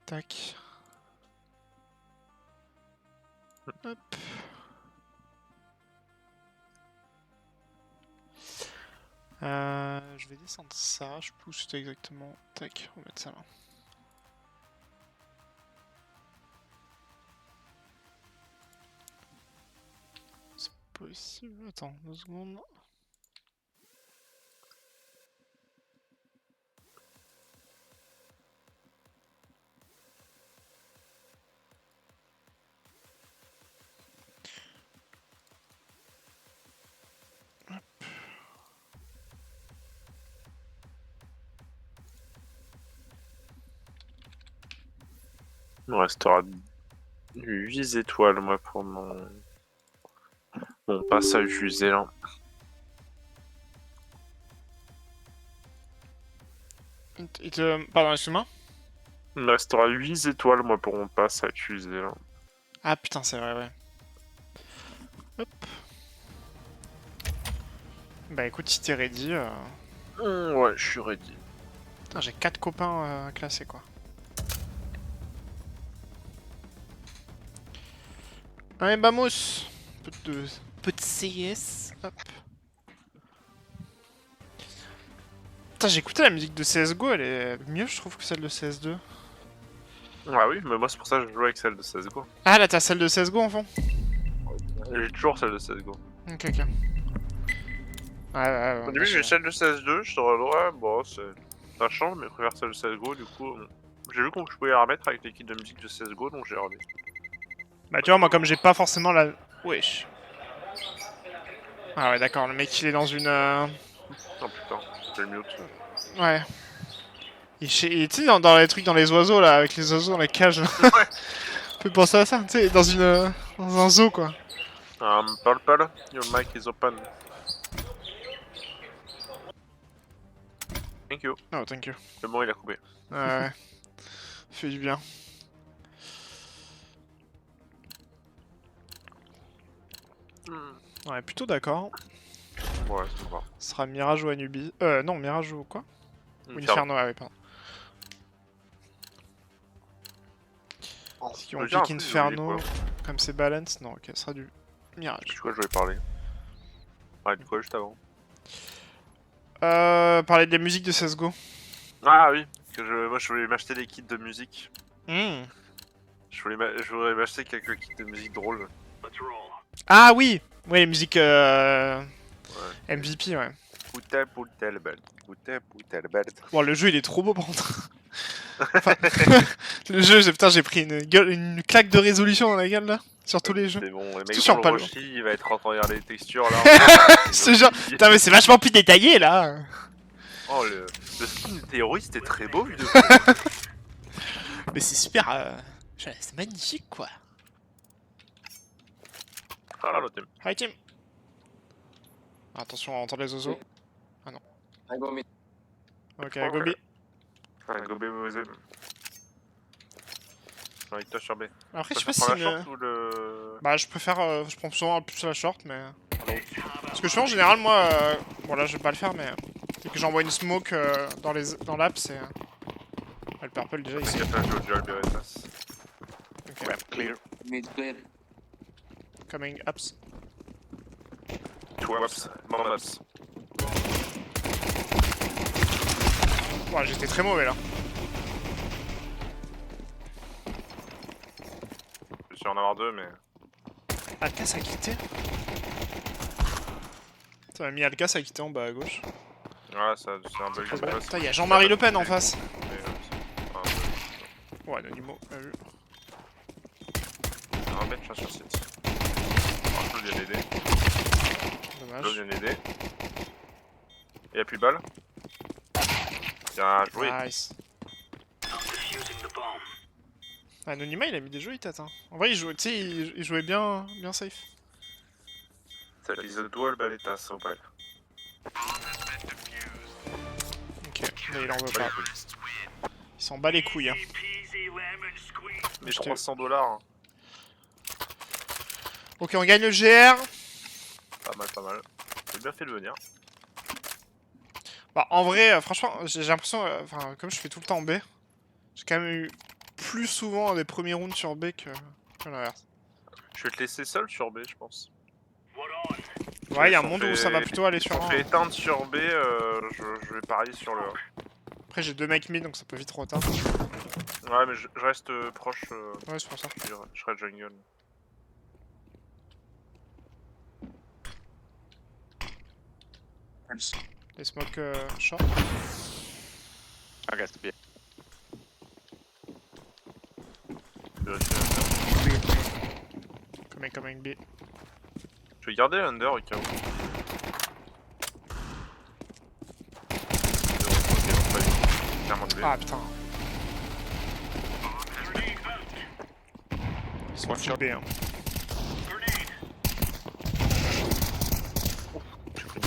Tac. Hop. Je vais descendre ça, je pousse exactement. Tac, on va mettre ça là. C'est possible. Attends, 2 secondes. Il me restera 8 étoiles, moi, pour mon passage du zéland. Pardon, excuse-moi. Il me restera 8 étoiles, moi, pour mon passage du zéland. Ah putain, c'est vrai, ouais. Hop. Bah écoute, si t'es ready... Ouais, je suis ready. Putain, j'ai 4 copains classés, quoi. Allez, vamos. Peu de CS. Hop. Putain, j'ai écouté la musique de CSGO, elle est mieux, je trouve, que celle de CS2. Ah oui, mais moi, c'est pour ça que je joue avec celle de CSGO. Ah, là, t'as celle de CSGO, en fond. J'ai toujours celle de CSGO. Ok, ok. Ouais, Au début, j'ai celle de CS2, je te ouais, bon, ça change, mais je préfère celle de CSGO, du coup... J'ai vu qu'on pouvait la remettre avec l'équipe de musique de CSGO, donc j'ai remis. Bah, tu vois, moi, comme j'ai pas forcément la... Wesh. Ah ouais, d'accord, le mec, il est dans une... Oh putain, j'ai le mute. Ouais. Tu sais, dans les trucs, dans les oiseaux, là, avec les oiseaux dans les cages. Ouais. Fais penser à ça, tu sais, dans un zoo, quoi. Purple, your mic is open. Thank you. Oh, thank you. C'est bon, il a coupé. Ouais. Fait du bien. Ouais, plutôt d'accord. Ouais, c'est bon. Ce sera Mirage ou Anubi. Non, Mirage ou quoi? Ou Inferno, ah oui, pardon. Si on pique Inferno, comme c'est balance, non, ok, ce sera du Mirage. De quoi je voulais parler? Ouais, du quoi juste avant? Parler de la musique de CSGO. Ah oui, moi je voulais m'acheter des kits de musique. Mmh. Je voulais m'acheter quelques kits de musique drôles. Ah oui! Ouais, les musiques Ouais. MVP, ouais. Bon, le jeu il est trop beau par contre. Enfin, le jeu, j'ai pris une claque de résolution dans la gueule là, sur tous les jeux. C'est bon, les mecs Tout vont sur le Palo. rush, il va être en train de regarder les textures là. C'est genre, putain, mais c'est vachement plus détaillé là. Oh, le skin terroriste est très beau vu de Mais c'est super, c'est magnifique quoi. Ah là, l'autre team. Hi team. Attention à entendre les oiseaux. Ah non. Ok, go B. Ouais, go B, vous aimez. J'ai envie de toi sur B. Après, je sais pas si c'est c'est la short ou le... Bah, je préfère. Je prends souvent plus la short, mais. Ce que je fais en général, moi. Bon, là, je vais pas le faire, mais. Dès que j'envoie une smoke dans l'app, c'est. Le purple déjà ici. Il a fait un dual Beretas. Ok. Ouais, clear. Mid clear. Coming apps. Two ups, one ups. Ouais, j'étais très mauvais là. Je suis en avoir deux, mais... Alcas a quitté. Ça m'a mis Alcas a quitté en bas à gauche. Ouais, c'est un bug de passe. Putain, y'a Jean-Marie Le Pen en face. Mais, Ouais, Anonymo, a vu. un mec sur site. Je viens d'aider. Dommage. Je viens d'aider. Et y'a plus de balles. Bien joué. Nice. Anonyma, il a mis des jolies têtes. Hein. En vrai, tu sais, il jouait bien safe. Ça lise le dual Beretas au bal. Ok, mais il en veut pas. Il s'en bat les couilles. Hein. Mais 300 $. Hein. Ok, on gagne le GR. Pas mal, pas mal. J'ai bien fait de venir. Bah, en vrai, franchement, j'ai l'impression, enfin, comme je fais tout le temps en B, j'ai quand même eu plus souvent des premiers rounds sur B que l'inverse. Je vais te laisser seul sur B, je pense. Ouais, il y a un Si on monde où ça va fait- plutôt aller Si sur on A. fait éteindre sur B, je vais parier sur le A. Après, j'ai 2 mecs mid donc ça peut vite trop tard. Ouais, mais je reste proche. Ouais, c'est pour ça. Je serai jungle. Les smokes short. I guess B. Coming B. Je vais garder l'under au cas où. Clairement de B. Ah putain. Ils sont One full shot. B hein. J'ai pris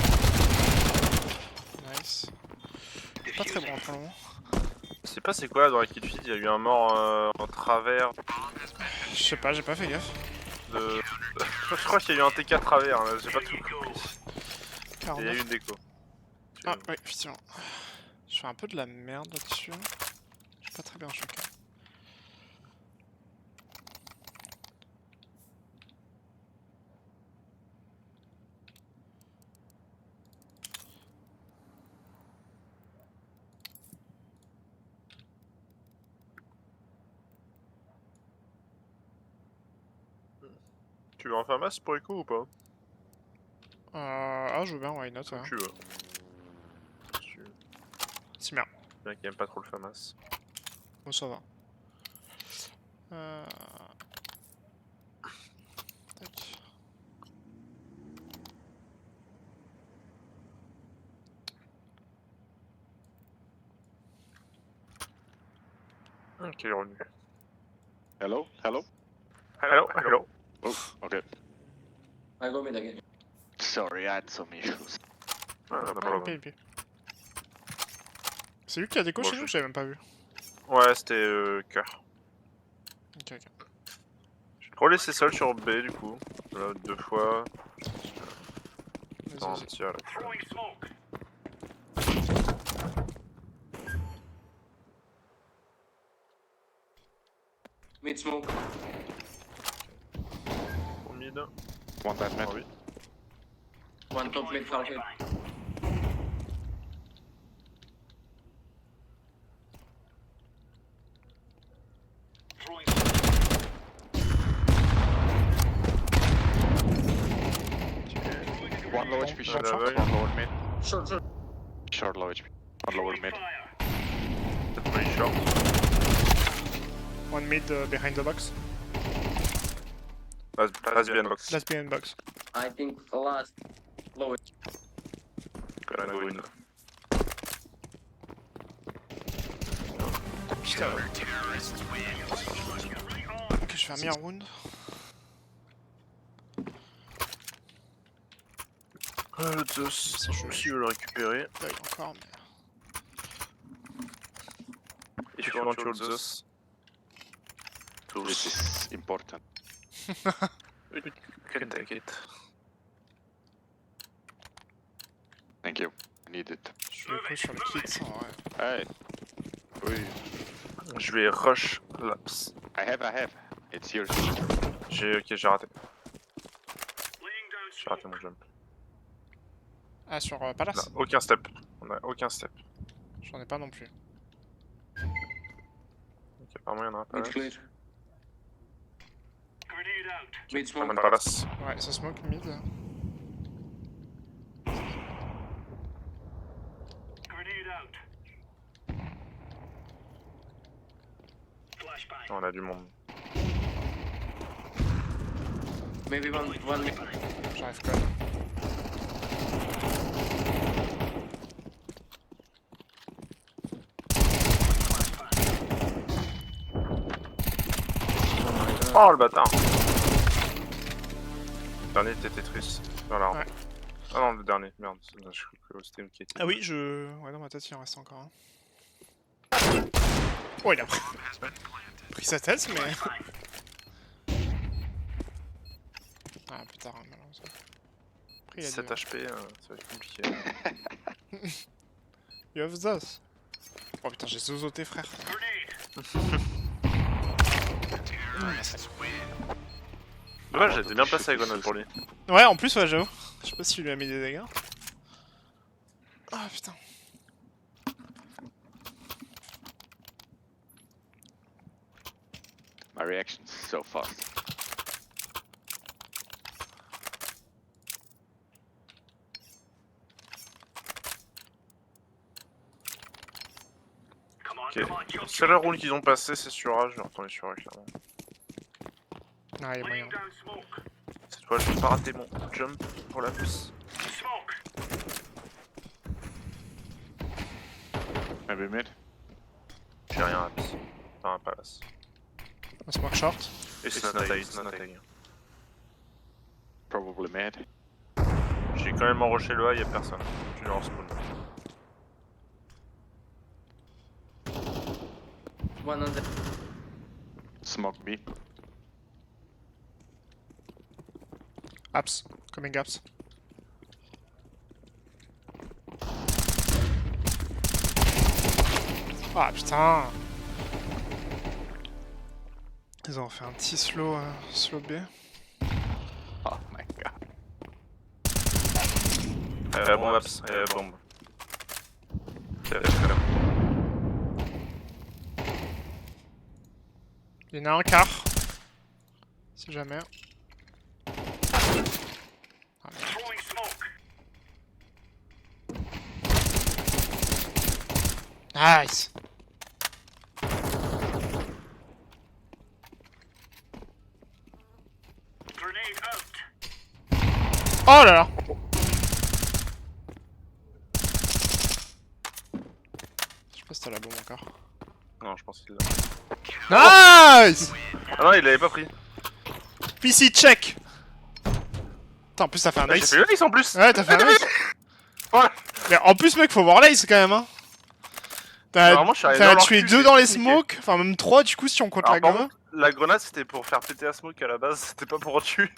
Nice. Pas très bon pour le moment. Je sais pas c'est quoi dans la kit feed, il y a eu un mort en travers Je sais pas, j'ai pas fait gaffe. de. Je crois qu'il y a eu un TK travers, là, j'ai pas tout compris. Et il y a 49. eu une déco. Ah ouais, effectivement. Je fais un peu de la merde là-dessus. J'ai pas très bien choqué. Tu veux en faire masse pour Echo ou pas? Ah, je veux bien, why not, ouais. Tu veux. Tu... Si merde. Bien qu'il aime pas trop le FAMAS. Bon, ça va. Tac. Ok, il est revenu. Hello? Hello? Hello. Oh, okay. I go mid again. Sorry, I had some issues. Ah, no Ouais, problem. IP. C'est lui qui a déco Bon, chez je- nous, j'avais même pas vu. Ouais, c'était cœur. Ok, ok. Je vais te relaisser seul sur B du coup. Là, 2 fois. Vas-y, Dans un vas-y. tir là. Mid smoke. Au mid. One that Ah mid. oui. One top mid, half hit. One low HP short, Short. one lower mid. Short. Short low HP. One lower mid. Peut-être pas short. One mid behind the box. Last bien box. Last behind box. I think last. Low. Gonna go in. Putain. Ok, je fais un meilleur round. Le Zeus, C'est chaud. si je veux le récupérer. Là, encore, mais. Et tu want your Zeus. This is important. You can take it. Thank you. I need it. Je suis écho sur le kit, en vrai. Hey. Oui. Je vais rush laps. I have. It's yours. Ok, j'ai raté. J'ai raté mon jump. Ah, sur On Palace a aucun step. On a aucun step. J'en ai pas non plus. Ok, apparemment il y en a un pas. Mid clear. Mid On a smoke. Palace. Ouais, ça smoke mid là. On a du monde. Maybe one mid. J'arrive quand même. Oh le bâtard! Le dernier était Tetris. Voilà. Ouais. Ah non, le dernier, merde. Je crois que c'était une qui était. Ah oui, ouais, dans ma tête, il en reste encore un. Oh, il a pris sa tête, mais. Ah, putain, malheureusement. Après, il a 7 dit, HP, ça va être compliqué. You have this. Oh putain, j'ai zozoté, frère. Dommage, j'étais bien placé avec Grenade pour lui. Ouais, en plus, ouais, j'avoue. Je sais pas s'il lui a mis des dégâts. Ah putain. My reaction is so fast. Ok. Seule round qu'ils ont passé, c'est sur A, je vais retourner sur A clairement. Ah, il y a moyen. Cette fois, je vais pas rater mon jump pour la pousse. Maybe mid. J'ai rien à pousse. Enfin, un palace. On se marque short. Et c'est Snatag. Probably mid. J'ai quand même enroché le A, y'a personne. Je vais en spawn. One on the. Smoke B. Apps. Coming apps. Ah putain. Ils ont fait un petit slow, slow B. Oh my god. Bombe Apps, bombe. Il y en a un quart. Si jamais. Ah, merde. Nice. Oh là là. Je sais pas si t'as la bombe encore. Non, je pense qu'il l'a. Nice. Ah non, il l'avait pas pris. PC check. Putain, en plus t'as fait un Ah, j'ai nice. fait le nice en plus. Ouais, t'as fait un nice. Ouais. Mais en plus, mec, faut voir l'ace quand même, hein. Normalement, je suis arrivé T'as dans leur tué cul, 2 j'ai dans les niqué. smokes, enfin même 3 du coup si on compte Alors, la par greu. contre, la grenade c'était pour faire péter la smoke à la base, c'était pas pour en tuer.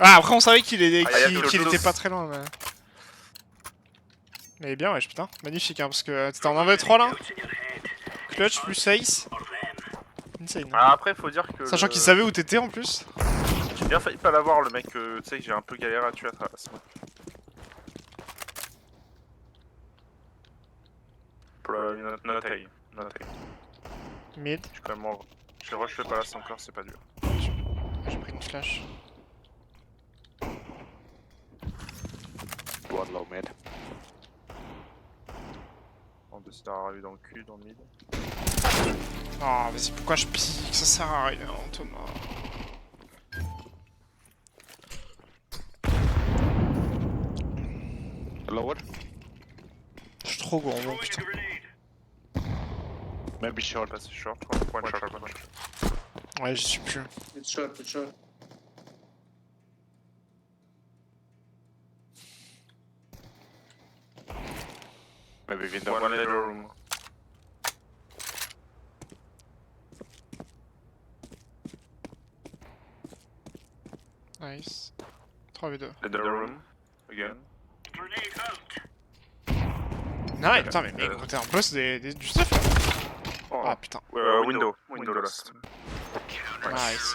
Ah, après on savait qu'il Ah, y a qu'il quelque était chose. pas très loin, mais... Mais bien, ouais, putain, magnifique, hein, parce que t'étais en 1v3 là. Clutch plus ace. Insane. Alors après, faut dire que. Sachant qu'il savait où t'étais en plus. J'ai bien failli pas l'avoir, le mec, tu sais que j'ai un peu galéré à tuer à travers la smoke. Pour la Nathalie. Mid. Je suis quand même. J'ai rush le palace encore, c'est pas dur. J'ai pris une flash. One low mid. On décide d'arriver dans le cul, dans le mid. Oh, vas-y, pourquoi je pique? Ça sert à rien, Thomas. Lower. Je suis trop gourmand, putain. Maybe short. Passer short, one shot. Ouais, j'y suis plus. It's short, it's short. Maybe window. One middle room. Nice. 3v2. Middle room. Again. Non, putain, mais mec, t'es un boss du stuff là. Oh. Ah putain. Window lost. Nice.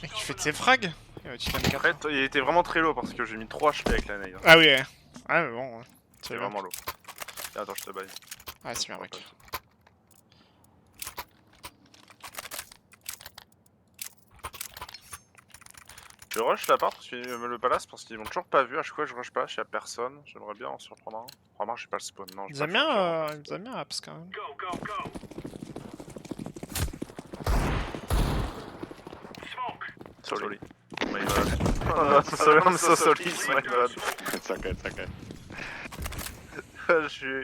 Mec, tu fais de ses frags. Tu l'as mis 4. Après, il était vraiment très low parce que j'ai mis 3 HP avec la nade. Ah oui, ouais. Ah, mais bon, ouais. C'est C'est vraiment low. Attends, je te baille. Ah, c'est bien, mec. Je rush la part, le palace parce qu'ils m'ont toujours pas vu. À chaque fois, je rush pas, je y'a personne. J'aimerais bien en surprendre un. Remarque, j'ai pas le spawn. Non, Ils aiment bien, apps quand même. Sorry. My bad. Oh, sorry, I'm so sorry, it's my bad. It's okay, it's okay.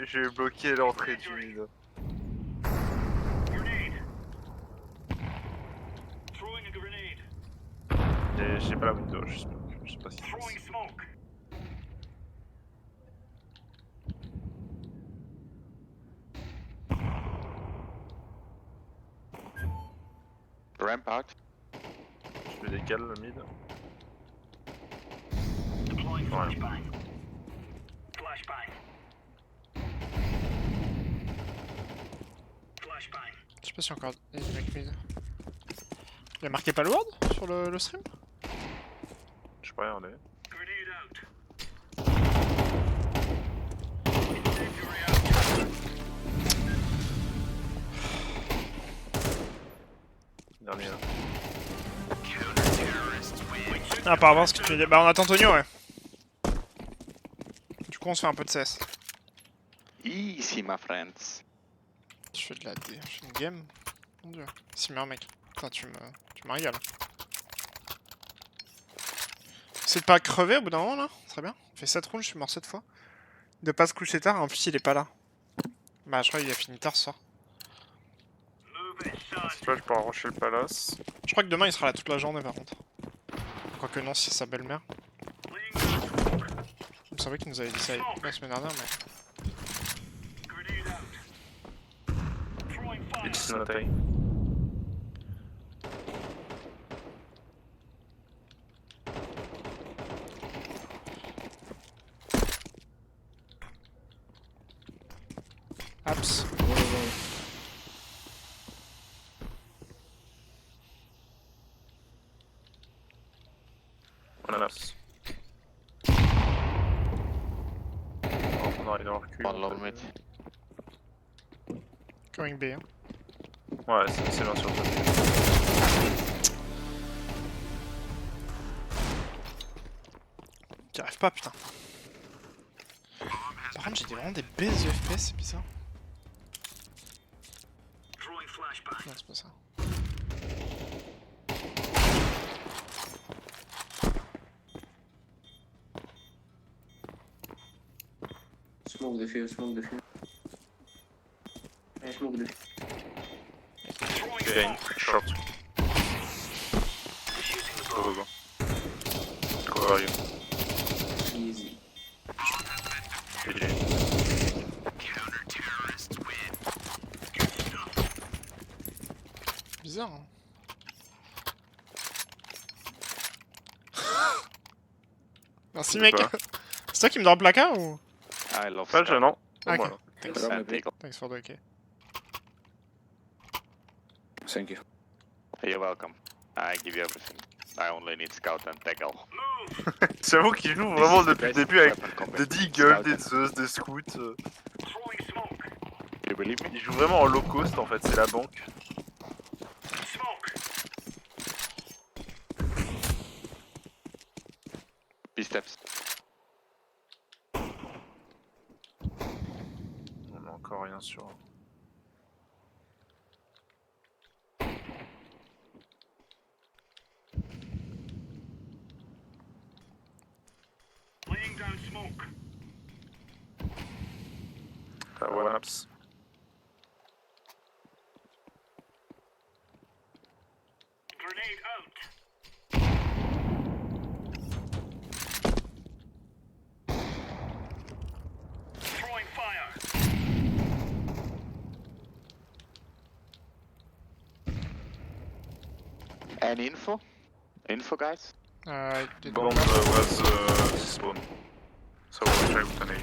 J'ai bloqué l'entrée du mid. J'ai pas la window, je sais pas ce qui se passe. Ramp out. Je vais décaler le mid. Ouais. Je sais pas si encore il y a des mecs mid. Il y a marqué Palworld sur le stream? Je peux pas regarder. Dernier là. Ah, par rapport à ce que tu dis. Bah, on attend Tonio, ouais. Du coup, on se fait un peu de CS. Easy, my friends. Je fais de la D. Je fais une game. Mon dieu. Si, merde, mec. Putain, tu me régales. C'est de pas crever au bout d'un moment là? Très bien. On fait 7 rounds, je suis mort 7 fois. De pas se coucher tard, en plus il est pas là. Bah, je crois qu'il a fini tard ce soir. C'est pas, je peux arracher le palace. Je crois que demain il sera là toute la journée par contre. Quoique non, si c'est sa belle-mère. Il me semblait qu'il nous avait dit ça la semaine dernière, mais. It's not a. Apps. On a l'as. On arrive dans leur cul. One low mid. Going B. Hein. Ouais, c'est bien sûr. J'y arrive pas, putain. Par contre, j'ai vraiment des baisses de FPS, c'est bizarre. Non, c'est pas ça. Smoke defuse, smoke defuse. Yeah, smoke defuse. Gain, short. Go, go, go. Go, are you? Easy. GG. Bizarre, hein. Merci, mec. Quoi? C'est toi qui me donne le placard ou? I love Pas gênant. Ah, Voilà. ok. Thanks. Sand eagle. Thanks for the OK. Thank you. You're welcome. I give you everything. I only need scout and tackle. J'avoue qu'il joue vraiment depuis le début avec des Deagle, des Zeus, des Scouts. You believe me? Il joue vraiment en low cost en fait, c'est la banque. B steps. On a encore rien sur. One ups. Any info? Info, guys? Did Bomb was spawn. So we'll try with an A.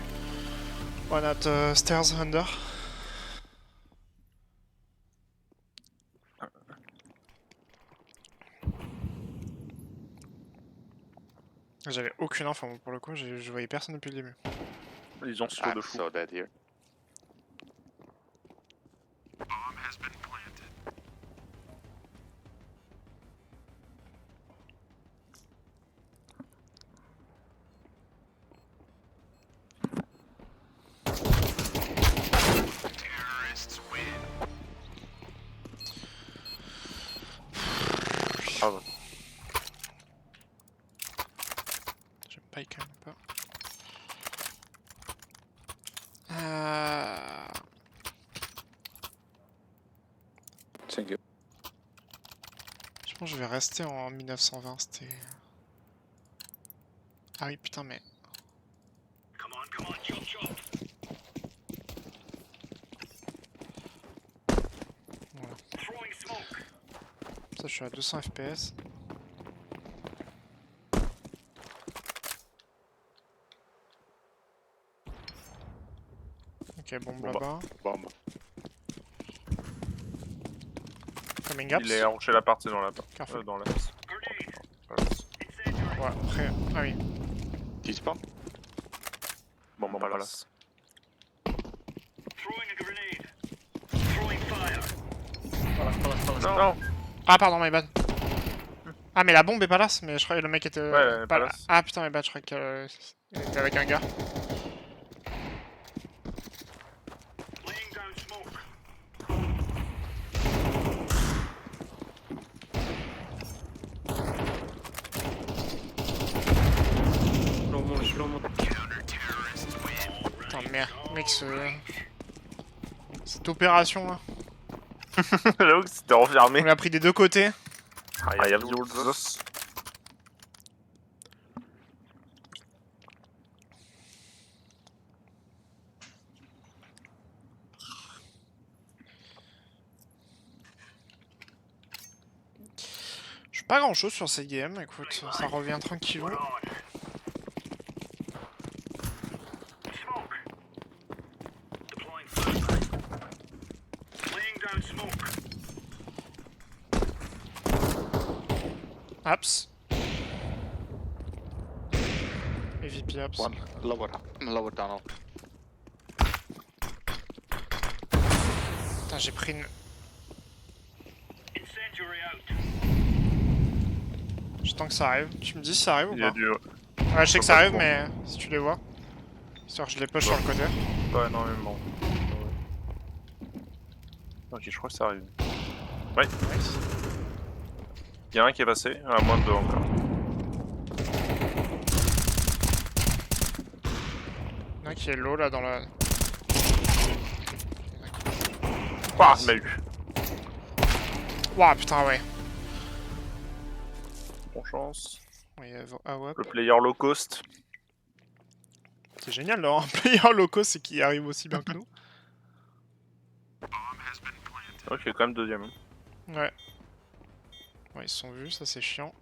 one at stairs under. J'avais aucune info moi, pour le coup, je voyais personne depuis le début. Ils ont sur de I'm fou. so dead here. Ah ouais. J'aime pas, quand même pas. Thank you. Je pense que je vais rester en 1920, c'était... Ah oui, putain, mais... Voilà. Ça, je suis à 200 FPS. Ok, bombe Bombe. là-bas. Bomb. Coming ups. Il est arraché la partie dans la Careful. dans la. Ouais, après. Ah oui. T-spawn? Bon, pas là. Non. Ah, pardon, my bad. Ah, mais la bombe est pas là, mais je croyais que le mec était. Ouais, elle est pas là. là. Ah putain, my bad, je croyais qu'il était avec un gars. Putain, merde, mec, cette opération là. J'avoue que c'était enfermé. On l'a pris des deux côtés. I have yours. Je suis pas grand chose sur cette game, écoute, ça revient tranquillou. Apps. EVP apps. One lower tunnel. Putain, j'ai pris une. J'attends que ça arrive. Tu me dis si ça arrive ou Il y a pas? du. Ouais, je sais que ça arrive, mais si tu les vois. Histoire que je les push sur le côté. Pas énormément. Ok, je crois que ça arrive. Ouais. Nice. Il y en a un qui est passé, à moins de 2 encore. Il y en a un qui est low là dans la. Ah, il m'a eu. Ouah, putain, ouais. Bonne chance. Oui, ah ouais. Le player low cost. C'est génial d'avoir un player loco, c'est qui arrive aussi bien que nous. Ok, quand même deuxième. Ouais. Ouais, ils se sont vus, ça c'est chiant.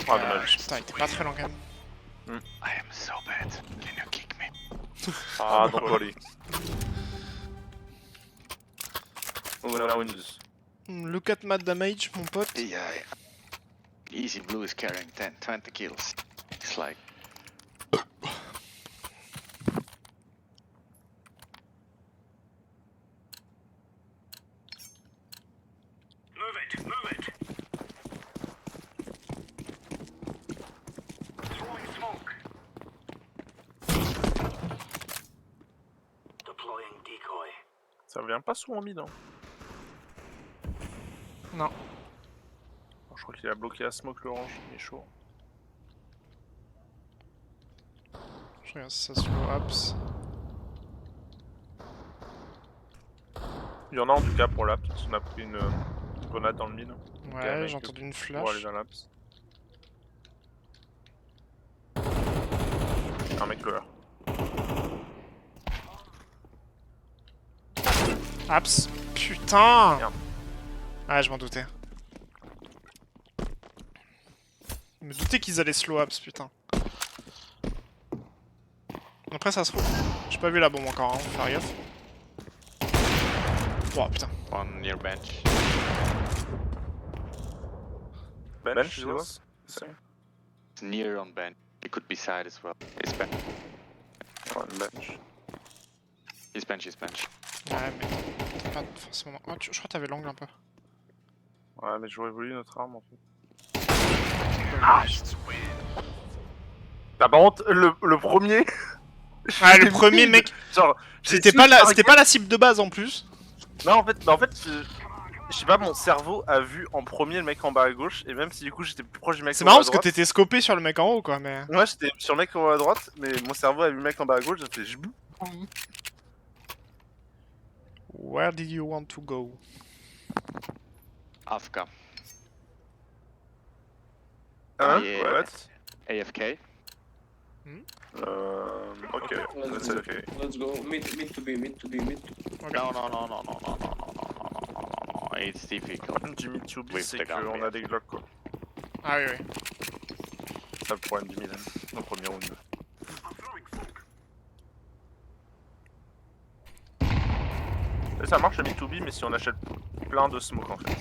Ah, dommage. Putain, il était pas très long quand même. I am so bad. Can you kick me? Ah, don't worry. Voilà, Windows. Look at my damage, mon pote. Yeah. Easy Blue is carrying 10, 20 kills. It's like. Ça vient pas souvent mid, hein. Non. Je crois qu'il a bloqué la smoke l'orange, il est chaud. Je regarde si ça slow apps. Il y en a en tout cas pour l'aps, parce qu'on a pris une grenade dans le mid. Ouais, j'ai entendu une Pour aller flash. dans l'aps. Un mec lower. Apps. Putain. Merde. Ah, je m'en doutais. Je me doutais qu'ils allaient slow apps, putain. Après, ça se trouve. J'ai pas vu la bombe encore, hein, faut faire gaffe. Oh putain. One near bench. Bench, tu vois? It's near on bench. It could be side as well. It's bench. Ouais, bench. It's bench, it's bench. Ouais, mais t'as pas forcément. Oh, je crois que t'avais l'angle un peu. Ouais, mais j'aurais voulu notre arme en fait. T'as par contre, le premier. Ah, le premier mec. Genre, C'était pas la cible de base en plus. Non, en fait, je sais pas, mon cerveau a vu en premier le mec en bas à gauche, et même si du coup j'étais plus proche du mec C'est en bas marrant à parce que droite. t'étais scopé sur le mec en haut, quoi, mais. Ouais, j'étais sur le mec en haut à droite, mais mon cerveau a vu le mec en bas à gauche, j'ai fait jbou. Where did you want to go? Afka. Hein? Yeah. What? AFK. Ok, Let's c'est go. ok. Let's go. Mid to be, mid to be, mid to be. No. It's difficult. Du mid to B, With c'est the gun, qu'on yeah. a des glocks quoi. Ah oui, oui. C'est ça le problème du mid, au premier round. Mais ça marche le mid-to-be, mais si on achète plein de smoke en fait.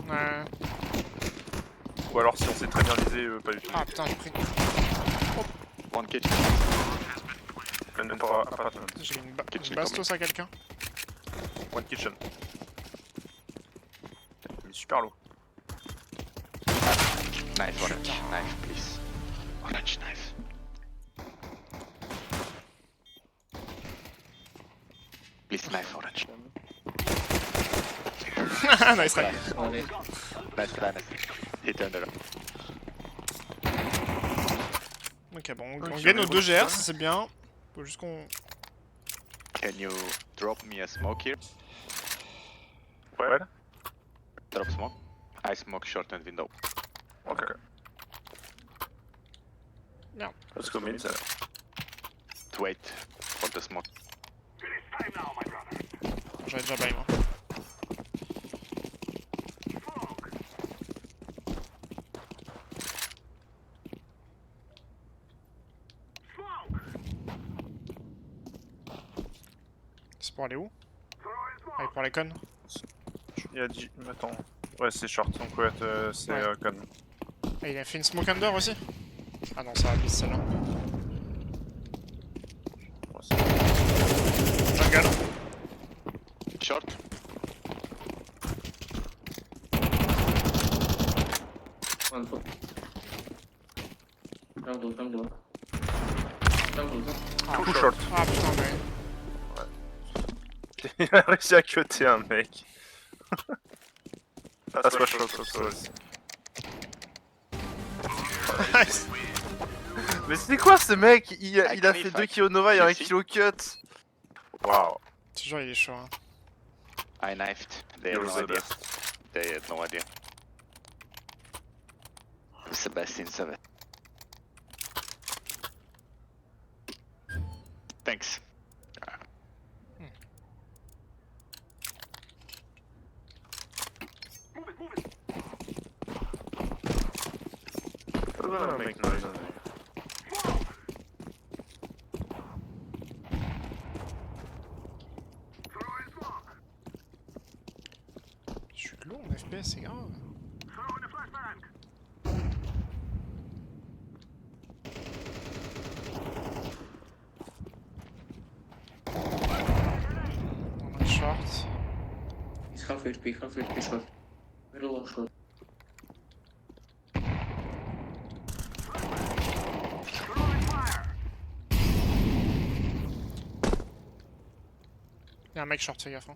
Ouais. Ou alors si on sait très bien viser, pas du tout. Ah putain, j'ai pris. One kitchen. Apartment. J'ai mis Kitchen une bastos à quelqu'un. One kitchen. Il est super low. Knife, orange. Knife, please. Orange knife. Please, knife, orange. Nice try. Allez. Nice try, nice. He turned it off. Ok, bon, Ok, on gagne nos on 2 est bon, GR, ça c'est bien. Faut juste qu'on. Can you drop me a smoke here? Ouais. Drop smoke. I smoke short and window. Ok. Merde. Let's go mid. To wait for the smoke. J'avais déjà bail moi. C'est pour aller où? Aller pour les connes. Il a dit. Attends. Ouais, c'est short, donc ouais, c'est Ouais. con. Ah, il a fait une smoke under aussi? Ah non, ça va vite celle-là. Ouais, c'est- Jungle. Short. One foot. Jungle, jungle. Jungle, jungle. Ah, Too short. Ah putain, mais. Il a réussi à cutter un mec. Ah, c'est pas short, aussi. Mais c'est quoi ce mec? Il a fait 2 kills Nova et 1 kill cut. Waouh. Toujours il est chaud. Hein. I knifed. They You're had no the idea. best. They had no idea. Who's the best in 7? Thanks. Make noise. Je suis lourd en FPS, c'est grave. On a short. He's half HP short. Middle or short. Y'a un mec short, fais gaffe. Hein.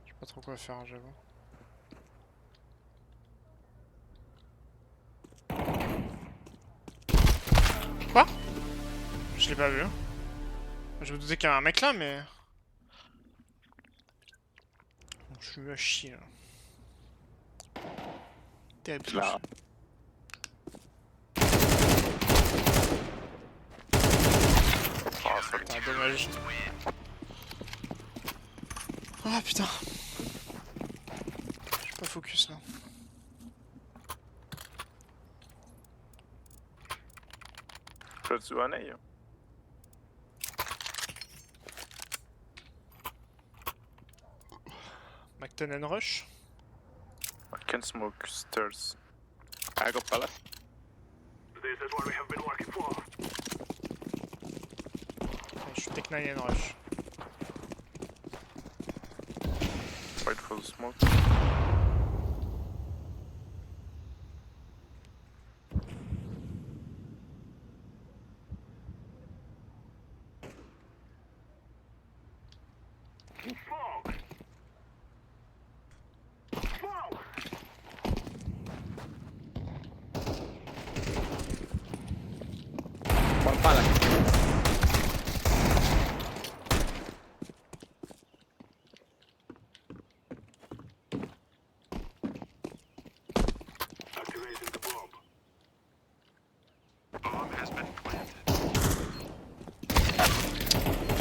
Je sais pas trop quoi faire, j'avoue. Quoi? Je l'ai pas vu. Je me doutais qu'il y avait un mec là, mais. Bon, je suis à chier là. Terrible. Là. Ah, ça Putain, dommage. Ah putain. Je suis pas focus là. peut être un œil. McTen and Rush. I can smoke stairs. I got palace. Je suis Tech 9 and Rush. Wait for the smoke. One pallet.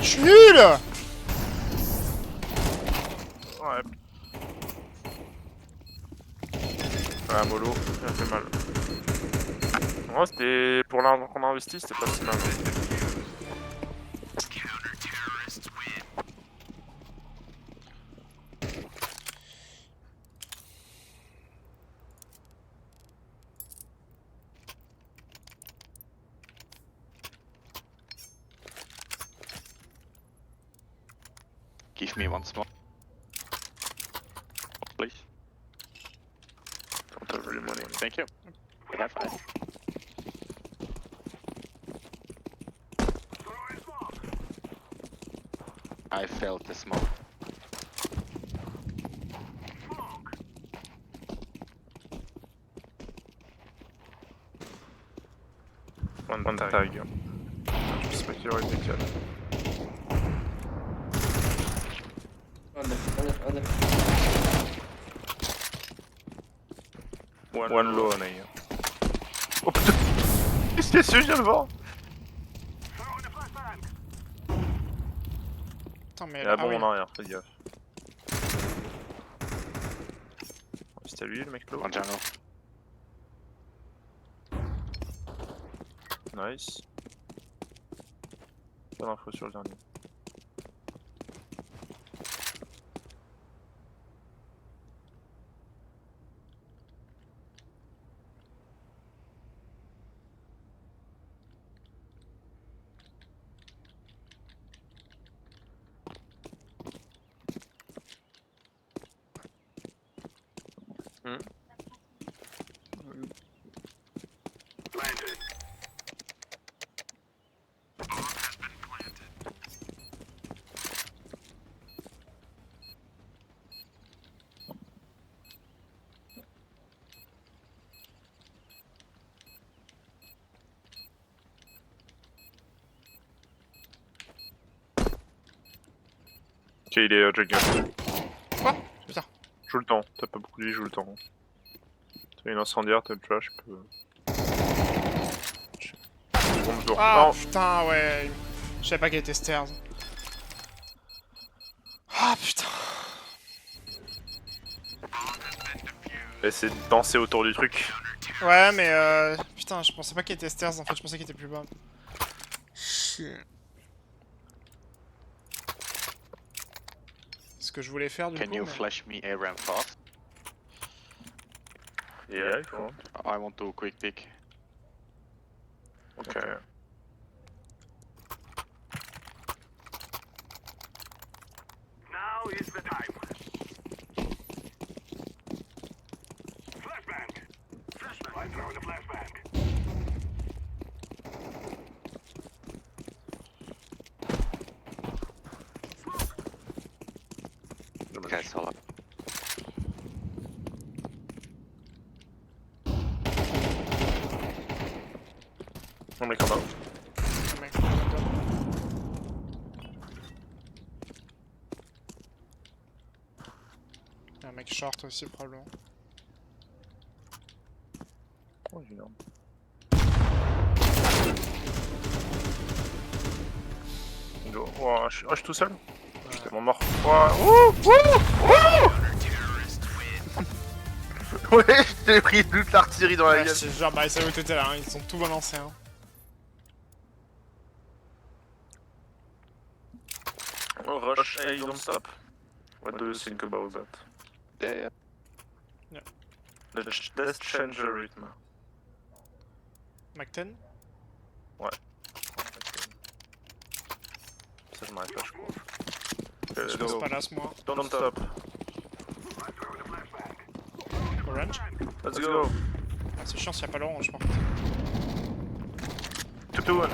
Je suis nul! Ouais. Ah, mollo, ça fait mal. Ouais, c'était pour l'argent qu'on a investi, c'était pas si mal. Give me one small. Please. Don't have really money. Thank you. We have five. I felt the smoke. One tag. Je sais pas qui aurait été calme. On the. One low on A. Oh putain! Qu'est-ce qu'il y a dessus, je viens de voir! Attends, mais Il y a ah bon oui. en arrière, fais gaffe. C'était lui le mec là. One jungle. Nice. Pas d'infos sur le dernier. Ok, il est jungle. Quoi? Putain. Joue le temps, t'as pas beaucoup dit, joue le temps. T'as une incendiaire, t'as le trash, je peux. Bon, tour. Ah Non, putain, ouais. Je savais pas qu'il était stairs. Ah putain. essaie de danser autour du truc. Ouais, mais putain, je pensais pas qu'il était stairs en fait, je pensais qu'il était plus bas. Chier. Ce que je voulais faire du Can coup. you mais- flash me a ramp fast? Yeah, if you want. I want to quick pick. Okay. Now is the time. Flashbang. Flashbang. I'm throwing a flashbang. Okay, solo. On met comme ça. Ah, mec, on est d'accord. Il y a un mec short aussi probablement. Oh, énorme. Go. Oh, je suis tout seul. Je suis tellement mort. Oh. Ouais, j'ai pris toute l'artillerie dans la Ouais, gueule. c'est genre, bah, ça où t'étais là, hein, ils sont tout balancés. Hein. Oh, rush, hey, don't stop. What do you think about that? Yeah. Let's change the rhythm. Mac 10? Ça, je m'arrête pas, je crois. Je Go. passe pas là ce mois. Don't stop. Orange? Let's go. Ah, c'est chiant s'il y a pas l'orange par 2-2-1.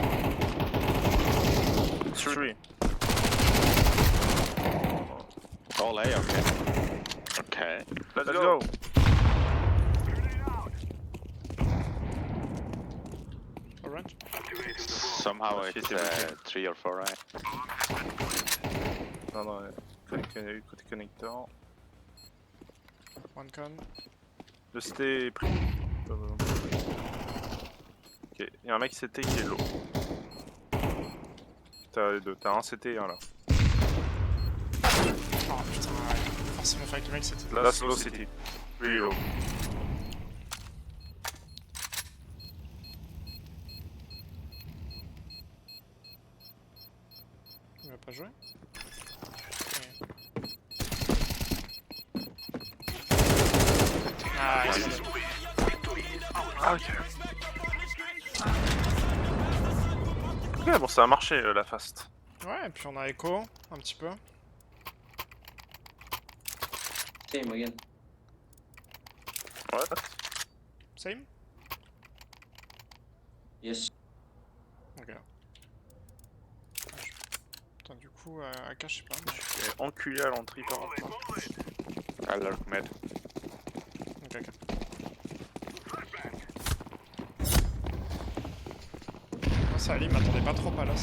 3. All A, okay. Okay. Let's go. Orange? Somehow Oh, it's shit, everything. 3 or 4 A. Non, non, côté connecteur. One con. Le CT est pris. Ok, y'a un mec CT qui est low. T'as les deux, t'as un CT et un là. Oh putain, ouais. Forcément, fait avec le mec c'était. Là, c'est low CT. Really low. Il va pas jouer. Ah, il s'en est. Ah, ok. Ok, bon, ça a marché la fast. Ouais, et puis on a Echo, un petit peu. Same again. Ouais, Same. Yes. Ok. Putain, du coup, AK, je sais pas. Mais... j'ai enculé à l'entrée par rapport. I lurk mid. Ok, ok. Moi, ça allait, il m'attendait pas trop à là.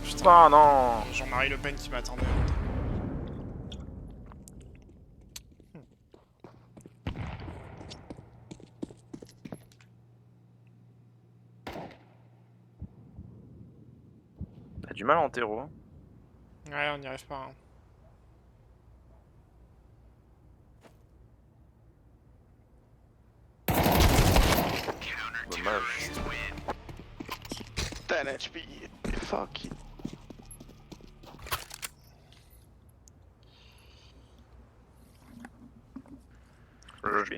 Putain, non. Jean-Marie Le Pen qui m'attendait. T'as du mal en terreau. Hein. Ouais, on n'y arrive pas. Hein. Dommage. 10 HP. Fuck it. Rush B.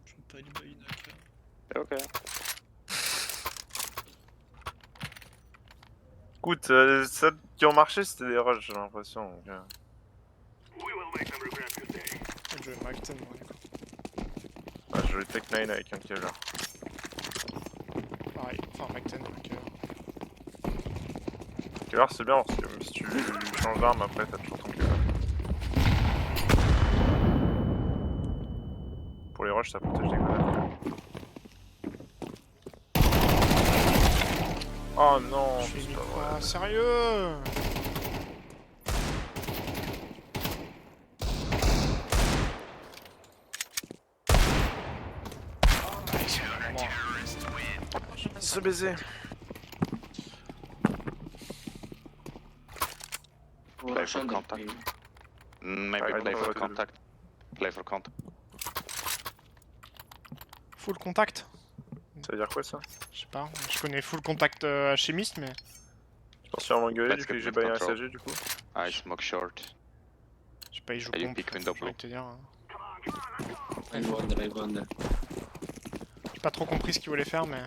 Je veux pas une baïne AK. Okay. Écoute, celles qui ont marché c'était des rushs, j'ai l'impression. Donc, We will make them regret this day. Je vais Mac 10 moi du coup. ouais, je vais Tech 9 avec un killer. Pareil, enfin Mac 10 donc... Killer c'est bien parce que même si tu changes d'arme après t'as toujours ton killer. Pour les rushs ça protège des grenades. Oh non, Je suis c'est mis pas quoi? vrai. Sérieux? Se baiser. We'll Play rush for under, contact. maybe. Maybe I play don't know for what to do. contact. Play for contact. Full contact? Ça veut dire quoi ça? Je sais pas, je connais full contact alchimiste mais... Je pense qu'il va m'engueuler Let's du coup get que j'ai mid baillé un control. SAG du coup. I smoke short. Je sais pas, il joue Et you pompe, pick j'ai window envie de te dire. Hein. I go under, I go under. J'ai pas trop compris ce qu'il voulait faire mais...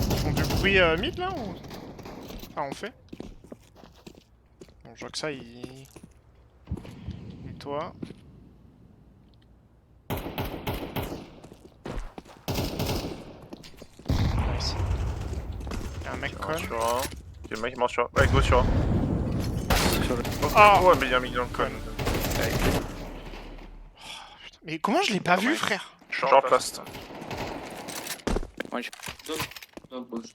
Ils font du bruit mid là ou... Ah on fait? Bon je vois que ça il... Nettoie. Nice. Y'a un mec con. Sur un. Ok, le mec il mange sur un. Ouais, go sur un. Ah. Ouais, mais il y a un mec dans le con. Putain, mais comment je l'ai pas vu frère? Short fast. Don't push.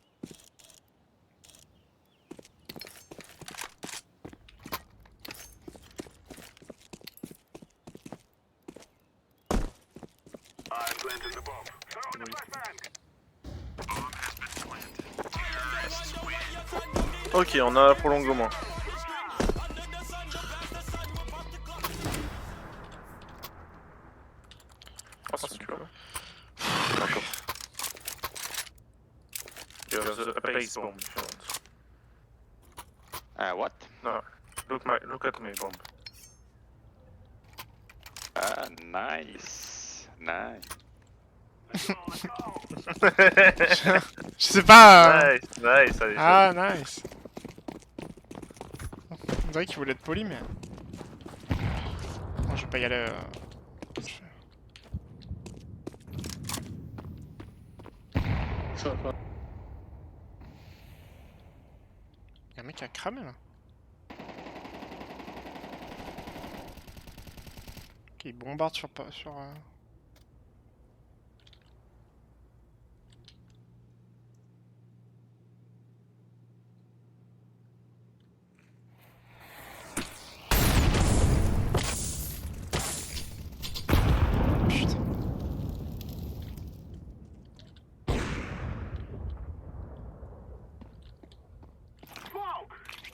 I'm planting the bomb. Throw in the flashbang. Ok, on a prolongement. Oh, c'est super. D'accord. There's a base bomb. if you want. What? No, look at my bomb. Nice. Nice. Je sais pas. Nice, nice, allez. Ah nice. On dirait qu'il voulait être poli mais... Moi je vais pas y aller... Short one. Y'a un mec qui a cramé là. Ok, il bombarde sur... Putain.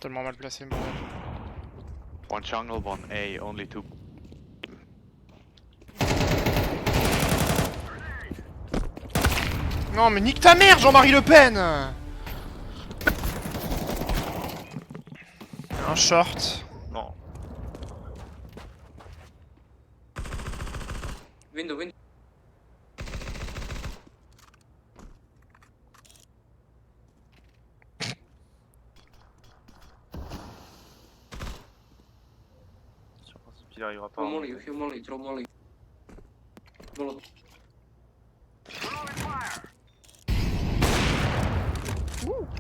Tellement mal placé, bordel. One jungle, one A, only two. Non mais nique ta mère, Jean-Marie Le Pen. Un short. Non. Window, window. Sur le principe, il arrivera pas. Throw molly, throw molly, throw molly. Molly.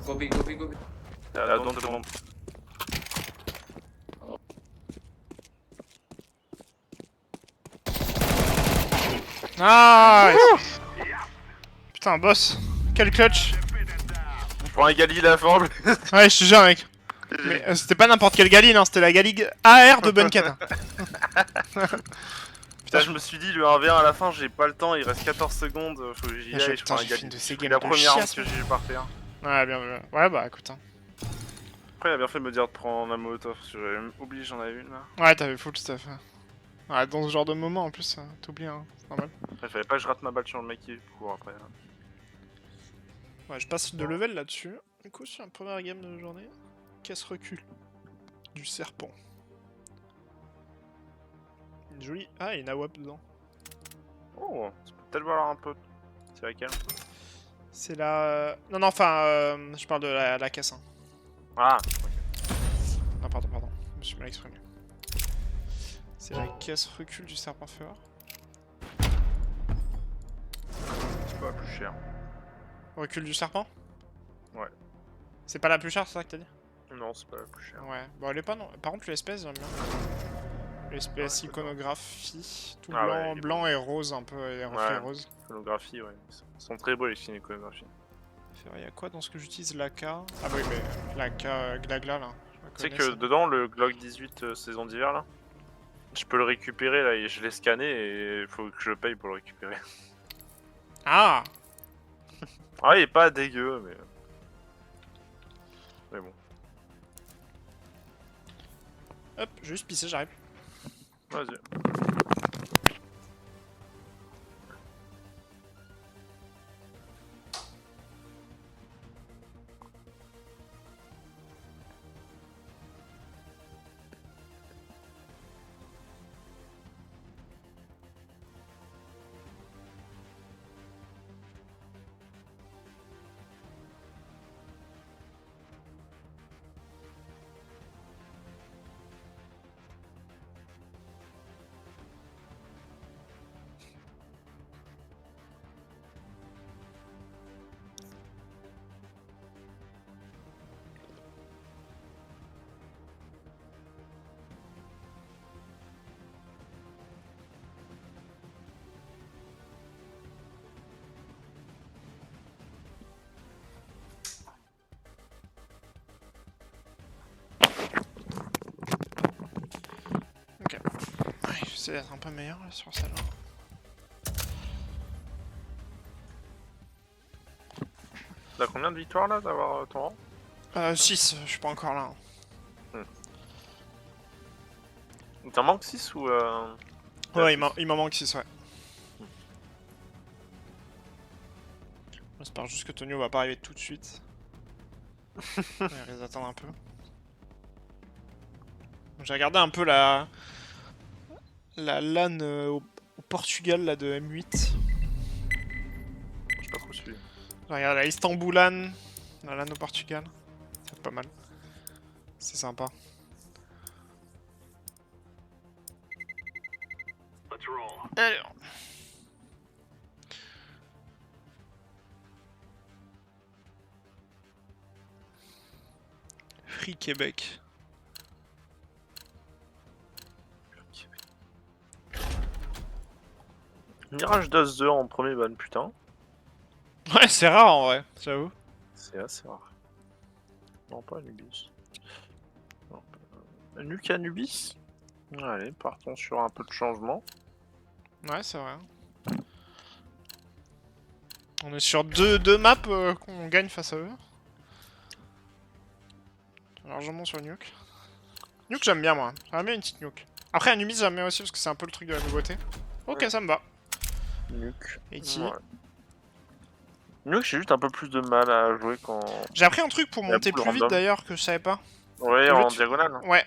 Go B, go B, go B. Don't bomb. Nice. Putain, boss. Quel clutch. Je prends un Gali la forme. Ouais, je te jure, mec. Mais c'était pas n'importe quelle Gali, non, c'était la Gali AR de Bunket. Hein. Putain, je me suis dit, le 1v1 à la fin, j'ai pas le temps, il reste 14 secondes, faut que j'y Ah, aille, je prends un j'ai fait Gali. une de ces C'est games la de première arme chiasse, que j'ai eu par terre. Ouais, bien vu. Ouais, bah écoute. Hein. Après, il a bien fait de me dire de prendre un molotov, parce que j'avais oublié, j'en avais une là. Ouais, t'avais full stuff. Ouais, dans ce genre de moment en plus, t'oublies, hein. C'est normal. Il fallait pas que je rate ma balle sur le mec qui court après. Hein. Ouais, je passe de level là-dessus. Du coup, sur une première game de journée, caisse recul du serpent. Une jolie. Ah, et une AWP dedans. Oh, tu peux peut-être voir un peu. C'est laquelle? C'est la. Non, non, enfin, je parle de la caisse. Hein. Ah, Ah, pardon, je me suis mal exprimé. C'est la caisse recul du serpent feur. c'est pas la plus cher. Recul du serpent? Ouais. C'est pas la plus chère, c'est ça que t'as dit? Non, c'est pas la plus chère. Ouais, bon, elle est pas non. Par contre, l'espèce, j'aime bien. L'espèce Ouais, iconographie, tout Ah blanc, ouais, il est blanc et rose, un peu, et reflets Ouais. roses. Iconographie, ouais. Ils sont très beaux les films iconographie. Il y a quoi dans ce que j'utilise? l'AK? Ah oui, mais l'AK Glagla là. Tu sais que dedans, le Glock 18 saison d'hiver là, je peux le récupérer là et je l'ai scanné et il faut que je paye pour le récupérer. Ah! Ah, il est pas dégueu, mais. Mais bon. Hop, je vais juste pisser, j'arrive. Vas-y. Ok. Ouais, j'essaie d'être un peu meilleur là, sur celle-là. T'as combien de victoires là d'avoir ton rang? 6, je suis pas encore là. Il t'en manque 6 ou Ouais, il m'en manque 6, ouais. J'espère juste que Tonio va pas arriver tout de suite. On va les attendre un peu. J'ai regardé un peu la LAN au Portugal là, de M8. J'ai pas trop suivi. J'ai regardé la Istanbulan, la LAN au Portugal. C'est pas mal. C'est sympa. Let's roll. Alors. Free Québec. Mirage Dust 2 en premier ban, putain. Ouais, c'est rare en vrai, j'avoue. C'est assez rare. Non, pas Anubis. Nuke Anubis. Allez, partons sur un peu de changement. Ouais, c'est vrai. On est sur deux maps qu'on gagne face à eux. largement sur Nuke. Nuke j'aime bien moi, j'aime bien une petite Nuke. Après Anumis j'aime bien aussi parce que c'est un peu le truc de la nouveauté. Ok, Ouais. ça me va. Nuke. Et ici. Ouais. Nuke, j'ai juste un peu plus de mal à jouer quand. J'ai appris un truc pour La monter boule plus vite random. d'ailleurs que je savais pas. Ouais, Au lieu en de- diagonale. Ouais.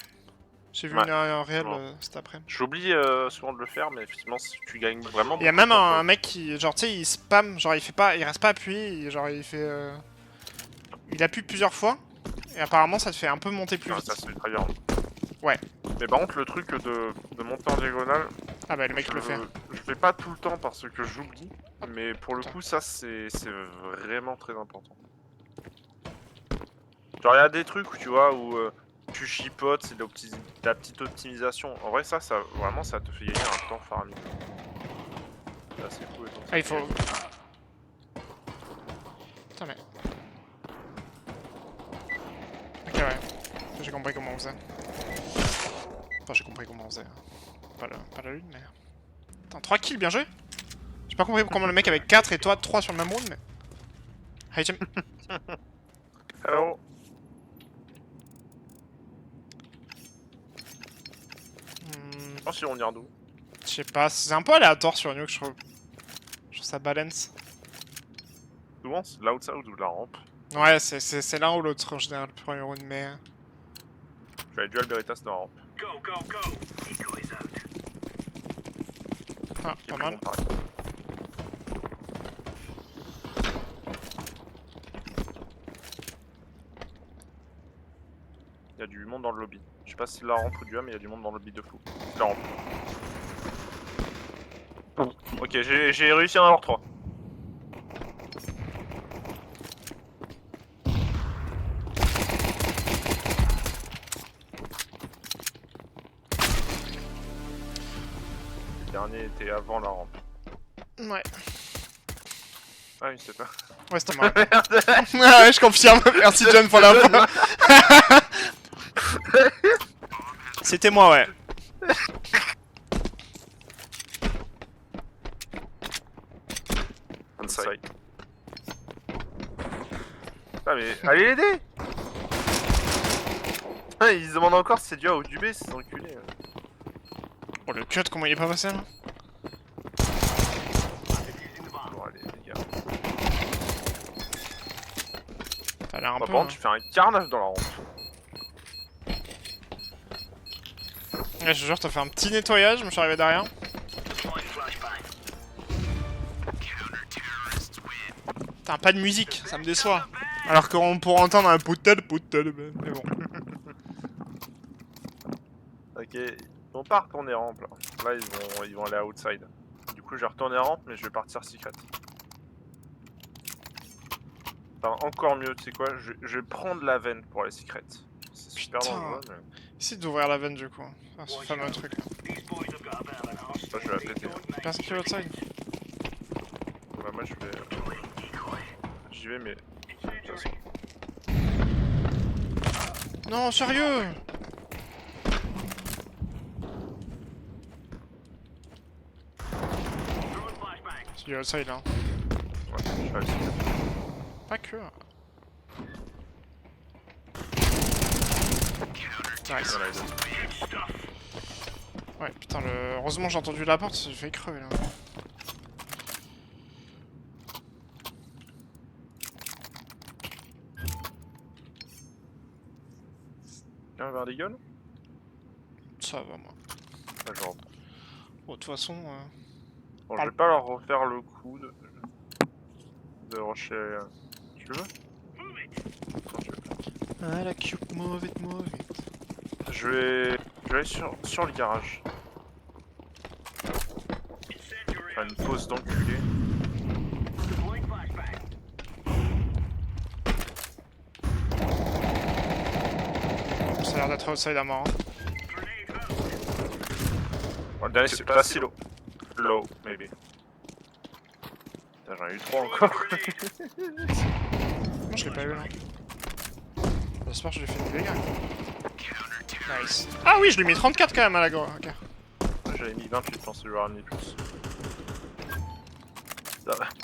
J'ai vu Ouais. un réel Bon. cet après. J'oublie souvent de le faire, mais effectivement, si tu gagnes vraiment. Il y a beaucoup de même temps, un mec qui, genre tu sais, il spam, genre il fait pas, il reste pas appuyé, genre il fait. Il appuie plusieurs fois. Et apparemment ça te fait un peu monter plus quoi. vite. Ça, c'est très bien. Ouais. Mais par contre, le truc de monter en diagonale, Ah bah le mec le fait. je fais pas tout le temps parce que j'oublie. Mais pour le coup, ça, c'est vraiment très important. Genre, il y a des trucs où tu vois, où tu chipotes, c'est de la petite optimisation. En vrai, ça, vraiment, ça te fait gagner un temps faramineux. C'est assez cool. étant Ah il faut. donné Putain mais. Ok ouais. J'ai compris comment on faisait. Enfin j'ai compris comment on faisait. Pas la lune mais. Putain 3 kills, bien joué. J'ai pas compris comment le mec avait 4 et toi 3 sur le même round mais. Hey Jim. Alors, je pense qu'ils vont venir d'où? Je sais pas, c'est un peu aléatoire sur Nuke je trouve. Je trouve ça balance. Souvent, c'est de l'outside ou de la rampe. Ouais c'est l'un ou l'autre en général le premier round mais. Tu as dual Veritas de la rampe. Go, go, go. Decoys out. Ah Qui est pas plus mal. bon, pareil. Il y a du monde dans le lobby. Je sais pas si c'est la rampe ou du A, mais il y a du monde dans le lobby de fou. La rampe. Ok, j'ai réussi à en avoir 3. Le dernier était avant la rampe. Ouais. Ah oui, c'est pas. Ouais c'était moi. Ah ouais je confirme. Merci John pour l'info. C'était moi ouais. Inside. Ah mais allez l'aider. Ah, ils se demandent encore si c'est du A ou du B, ces enculés. Oh le cut comment il est pas passé là. Bon allez les gars. T'as l'air un Par peu. contre, tu fais un carnage dans la rampe. Ouais, je te jure, t'as fait un petit nettoyage, je me suis arrivé derrière. Putain, pas de musique, ça me déçoit. Alors qu'on pourrait entendre un poutel, mais bon. Ok, ils vont pas retourner rampe là. Là ils vont aller outside. Du coup je vais retourner rampe mais je vais partir secret. Enfin encore mieux, tu sais quoi, je vais prendre la veine pour aller secret. C'est super Putain. dangereux mais Essaye d'ouvrir la veine du coup. Ah, ce fameux truc. These boys have got a bit of an arse. ça je vais la péter. Personne qui est outside. Bah moi je vais. J'y vais mais. De toute façon. Non, sérieux. Throwing flashbang. C'est du outside là. Ouais, je vais aller secret. Pas que. Nice. Voilà, les autres. Ouais, putain, heureusement j'ai entendu la porte, j'ai failli crever là. Viens vers les gueules. Ça va moi. Ah, genre. Bon, de toute façon. Bon, je vais pas leur refaire le coup de rusher. Tu le veux? Non, je vais pas. Ah la cute, move it. Je vais aller sur le garage. Faire une pause d'enculé. Deploying flashbang. Ça a l'air d'être outside à mort. Hein. Grenade out. Bon, le dernier c'est pas si low. Low, maybe. Putain, j'en ai eu 3 encore. Moi je l'ai pas eu là. J'espère que je lui ai fait des dégâts. Nice. Ah oui, je lui ai mis 34 quand même à la go. Ok. J'avais mis 28, je pense que je vais ramener plus.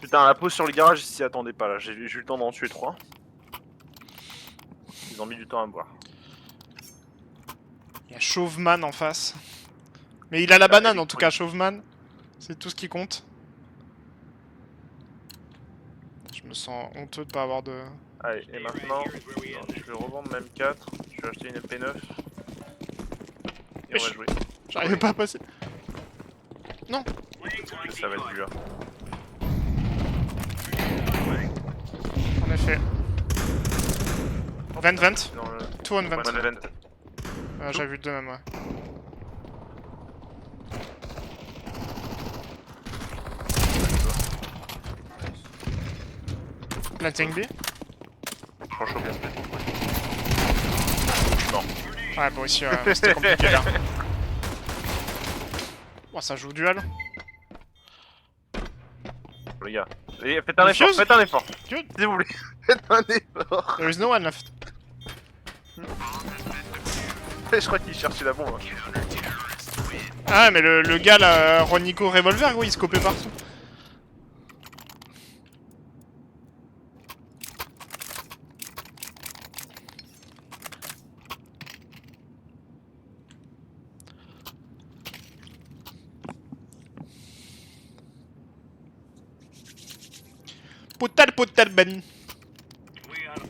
Putain, la pause sur le garage, ils s'y attendaient pas là. J'ai eu le temps d'en tuer 3. Ils ont mis du temps à me voir. Il y a Chauveman en face. Mais il a la banane en tout cas, Chauveman. C'est tout ce qui compte. Je me sens honteux de pas avoir de... Allez, et maintenant, je vais revendre même 4. Je vais acheter une MP9. Et on va jouer. J'arrive pas à passer. Ça va être dur. En effet. Vent. Non, Tout on vent. one vent. J'avais vu le deux même, ouais. Planting B. Franchement, bien fait. Ouais, bon, ici, c'était compliqué là. Bon, ça joue duel. Les gars. Et faites un effort, Fuse faites un effort. Good. S'il vous plaît. Faites un effort. There is no one left. Je crois qu'il cherchait la bombe. Ah, mais le gars là, Ronico Revolver, gros, il se copait partout. Putal Ben. We are the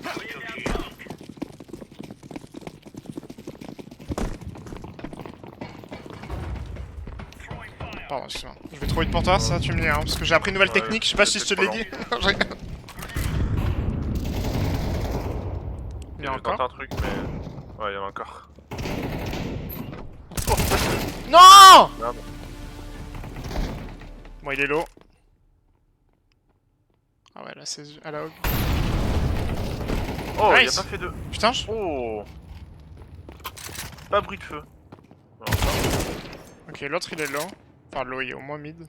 Throwing fire. Pardon, excuse-moi. Je vais trop vite pour toi, ça tu me dis, hein, parce que j'ai appris une nouvelle Ouais, technique, je sais pas si je te l'ai dit. Je rigole. Il y a Je tente encore. un truc, mais. Ouais, il y en a encore. Non! Merde. Bon, il est low. Ah ouais, là c'est à la hog. Oh, il Nice. a pas fait de. Putain, Oh! Pas bruit de feu. Non, ok, l'autre il est low. Enfin, low, il est au moins mid.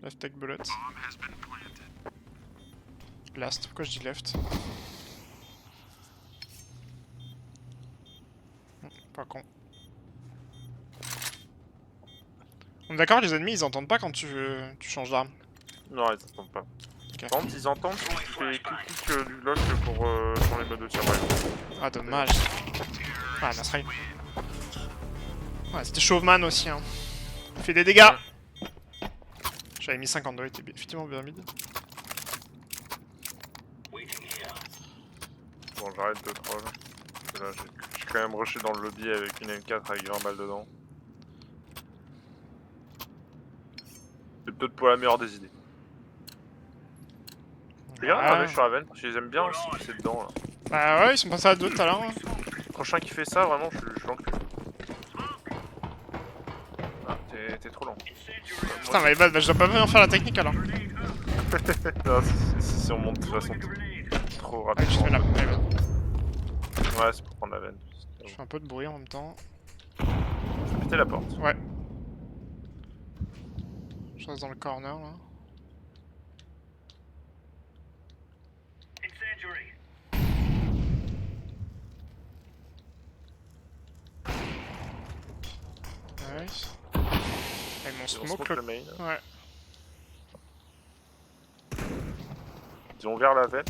Left take bullet. Last, pourquoi je dis left? Pas con. On est d'accord, les ennemis ils entendent pas quand tu changes d'arme. non, ils entendent pas. Ok. Par contre, ils entendent si tu fais clic du lock pour changer les modes de tir. par exemple. Ah, dommage. Ah, nice try. Ouais, c'était Chauveman aussi, hein. Il fait des dégâts! J'avais mis 52, il était effectivement bien mid. Waiting here. Bon, j'arrête de troll. Parce que là, j'ai quand même rushé dans le lobby avec une M4 avec 20 balles dedans. C'est peut-être pas la meilleure des idées. Regarde, un mec sur la veine, je les aime bien aussi, c'est dedans là. Bah ouais, ils sont passés à 2 tout à l'heure. Hein. Prochain qui fait ça, vraiment, je l'encule. Ah, t'es trop lent. Putain, mais bah, je dois pas bien faire la technique alors. Non, si on monte de toute façon trop Ah, je rapidement. fais la veine. Ouais, c'est pour prendre la veine. Je fais un peu de bruit en même temps. Faut péter la porte. Ouais. Je reste dans le corner là. Incendiary. Nice. Et mon Ils ont smoke smoke le... le main. Ouais. Ils ont ouvert la veine.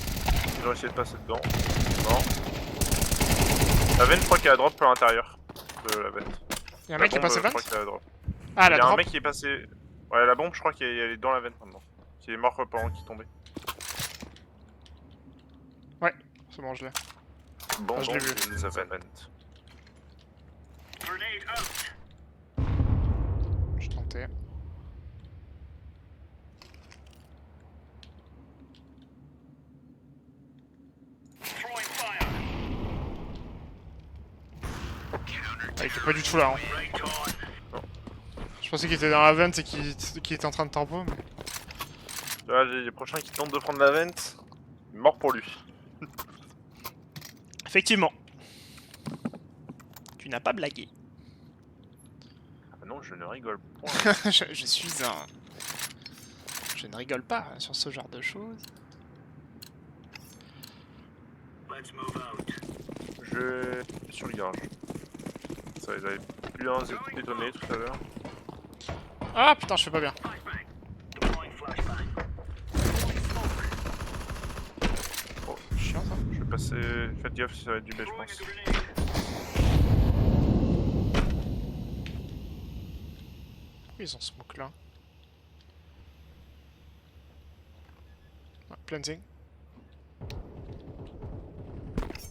Ils ont essayé de passer dedans. Non. La veine, je crois qu'elle a drop par l'intérieur de la veine. Y'a un mec qui est passé Je vent. crois qu'elle a drop. Ah, Il la y a un drop. mec qui est passé. Ouais, la bombe, je crois qu'elle est dans la veine maintenant. Qui est mort pendant qu'il tombait. C'est bon, je l'ai. Bon, Ah, je l'ai vu. les event. Grenade out. Je tentais. Throwing fire. Ah, il était pas du tout là. Hein. Right on. Je pensais qu'il était dans la vente et qu'il était en train de tempo. Mais... Là, les prochains qui tentent de prendre la vente, mort pour lui. Effectivement. Tu n'as pas blagué. Ah non, je ne rigole point. je suis un... Je ne rigole pas sur ce genre de choses. Let's move out. Je vais sur le garage. Ça les avait bien étonnés tout à l'heure. Ah putain, je fais pas bien. Flashbang. Deploying flashbang. Oh, Chiant ça. je vais passer. Faites gaffe, ça va être du B, je pense. Pourquoi ils ont smoke là? Planting.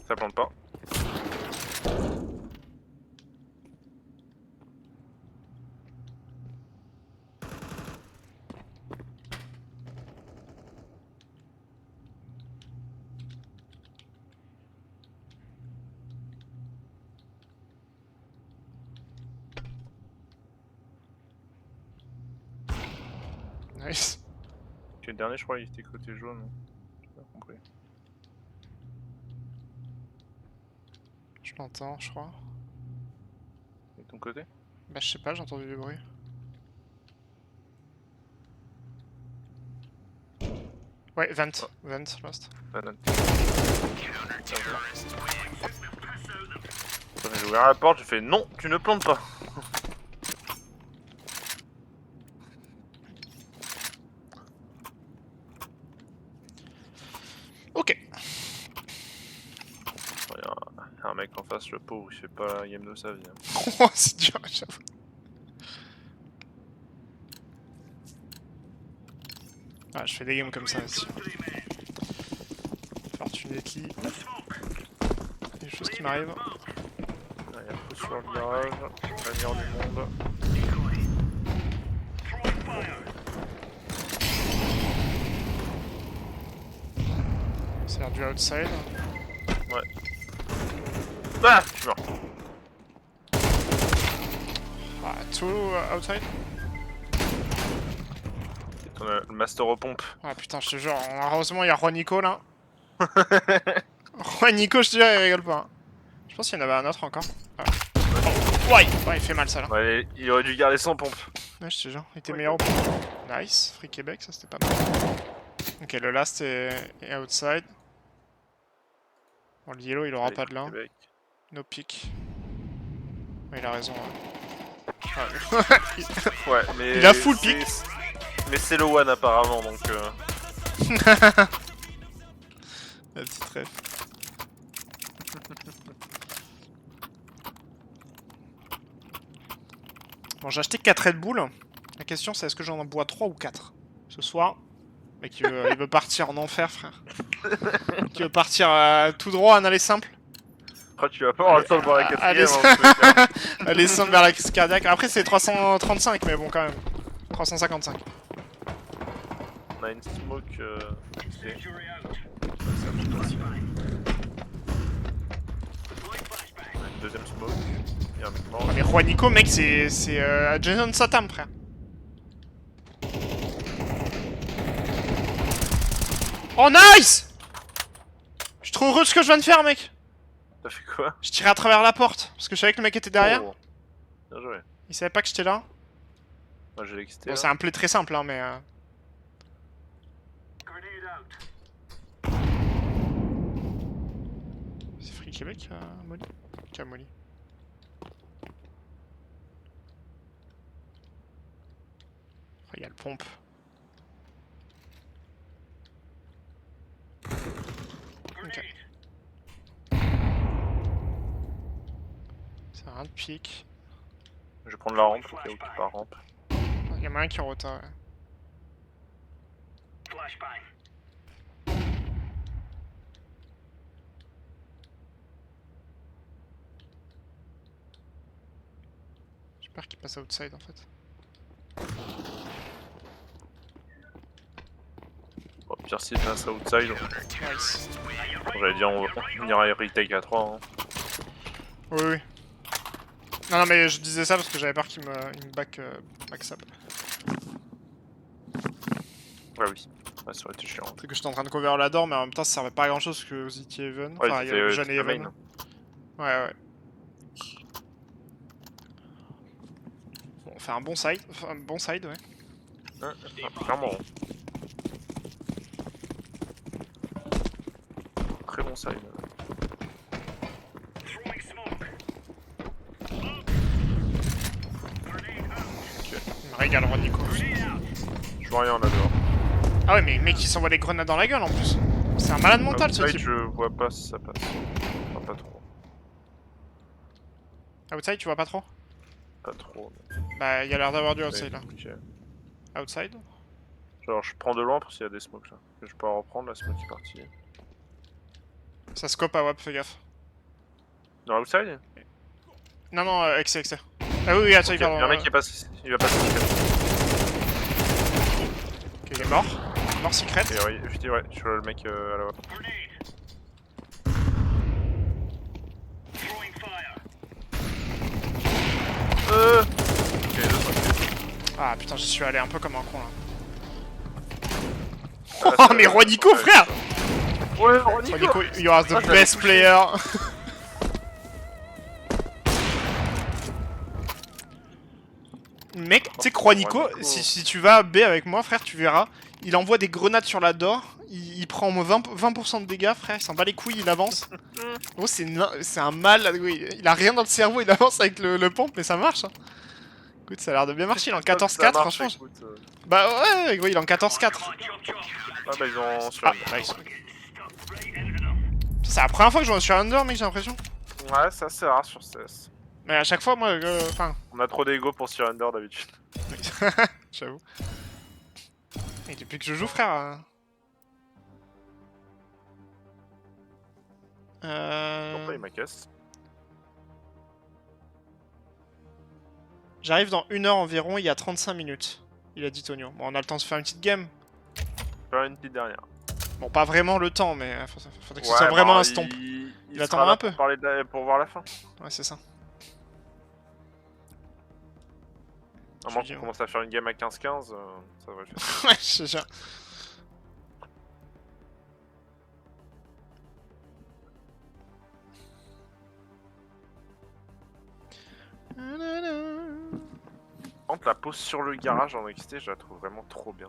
Ça plante pas. Nice. Ok, le dernier, je crois, il était côté jaune. J'ai pas compris. Je l'entends, je crois. Et de ton côté? Bah, je sais pas, j'ai entendu du bruit. Ouais, vent. Vent, last. Banane. J'ai ouvert la porte, j'ai fait non, tu ne plantes pas. Ok. Il y a un mec en face, le pauvre, il fait pas la game de sa vie. Hein. Oh, c'est dur, j'avoue. Ah, je fais des games comme ça aussi. Fortunately. Il y a des choses qui m'arrivent. Il y a un coup sur le virage, l'avenir du monde. Ça a l'air du outside. Ah, je suis mort. Ah, tout outside. Le master aux pompes. Ah putain, je te jure, heureusement il y a Juanico là. Juanico, je te jure, il rigole pas. Hein. Je pense qu'il y en avait un autre encore. Ah. Oh, ouais, il fait mal ça là. Ouais, il aurait dû garder son pompe. Ouais, je te jure, il était Ouais, meilleur au point. Nice, Free Québec, ça c'était pas mal. Ok, le last est outside. Bon, le yellow il aura Allez, pas de là. Québec. No pick. Ouais, il a raison. Ouais. Ouais, mais. Il a full c'est- pick. Mais c'est le one apparemment donc. La petite ref. Bon, j'ai acheté 4 Red Bull. La question c'est est-ce que j'en bois 3 ou 4 ce soir. Mec, il veut partir en enfer, frère. Il veut partir tout droit en aller simple. Oh, tu vas pas avoir le temps de voir la Allez, quatrième. Hein, aller simple vers la crise cardiaque. Après, c'est 335, mais bon, quand même. 355. on a une smoke. C'est- on a une deuxième smoke. Il y a un mec mort. Ah, mais Juanico, mec, c'est Jason Satam, frère. Oh, nice! Je suis trop heureux de ce que je viens de faire, mec. T'as fait quoi? Je tirais à travers la porte, parce que je savais que le mec était derrière. Oh. Bien joué. Il savait pas que j'étais là. Moi j'ai l'exté. Bon, c'est un play très simple, hein, mais... C'est Free Québec, Molly? Tiens, Molly. Oh, il y a le pompe. Ok. C'est un de pique. Je vais prendre la rampe, au cas où tu pars rampe. Il y a moyen qui rota, ouais. J'espère qu'il passe outside en fait. Bon, pire s'il passe outside. Nice. J'allais dire on ira retake à 3. Hein. Oui, oui. Non, non, mais je disais ça parce que j'avais peur qu'il me back sap. Ouais, oui. Ouais, ça aurait été chiant. C'est que j'étais en train de cover la door, mais en même temps ça servait pas à grand chose parce que vous étiez even. Ouais, Enfin, il y avait Jeanne et c'était even. main. Ouais, ouais. Bon, on fait un bon side. Enfin, un bon side, ouais. Clairement. Très bon side. Il me régale, Nico. Je vois rien là dehors. Ah ouais, mais mec, il s'envoie des grenades dans la gueule en plus. C'est un malade mental ce Outside, type. je vois pas si ça passe. Enfin, pas trop. Outside, tu vois pas trop? Pas trop. Bah, il a l'air d'avoir du Mais... outside là. ok. Outside? Genre, je prends de loin pour s'il y a des smokes là. Je peux en reprendre, la smoke est partie. Ça scope à WAP, fais gaffe. Dans outside? Non, non, excès, excès. Ah oui, oui, outside, Ok, y a pardon. un mec qui passe. Il va passer secret. Ok, il est mort. Mort secret. Et ouais, je dis ouais, je suis le mec à la. Grenade. Throwing fire. Ok, deux smokes. Ah putain, j'y suis allé un peu comme un con là. Ah, Oh, ça- mais Ronico, ouais, frère! Ouais, Ronico! Ronico, you are the Ah, je l'avais best touché. player! Mec, tu sais que Ronico, Ronico. si tu vas à B avec moi, frère, tu verras, il envoie des grenades sur la door, il prend 20% de dégâts, frère, il s'en bat les couilles, il avance. Oh, c'est un mal, il a rien dans le cerveau, il avance avec le pompe, mais ça marche. Hein. Écoute, ça a l'air de bien marcher, il est en 14-4, Ça marche, franchement. écoute, Bah ouais, gros, il est en 14-4. Come on, chop chop. Ah bah ils ont sur Ah, nice. Getting stuck right into them. C'est la première fois que je joue sur Under, mec, j'ai l'impression. Ouais, ça c'est rare sur CS. Mais à chaque fois, moi, enfin, On a trop d'ego pour Surrender d'habitude. j'avoue. Et depuis que je joue, frère. Pourquoi il m'a casse? J'arrive dans 1 heure environ, il y a 35 minutes. Il a dit Tonio. Bon, on a le temps de se faire une petite game. Faire une petite dernière. Bon, pas vraiment le temps, mais faudrait que ce soit vraiment un stomp. Il va sera attendre là un peu. Pour, parler pour voir la fin. Ouais, c'est ça. À moins Je dis, qu'on commence à faire une game à 15-15, ça va le faire. Ouais, je sais. Par contre, la pose sur le garage en XT, je la trouve vraiment trop bien.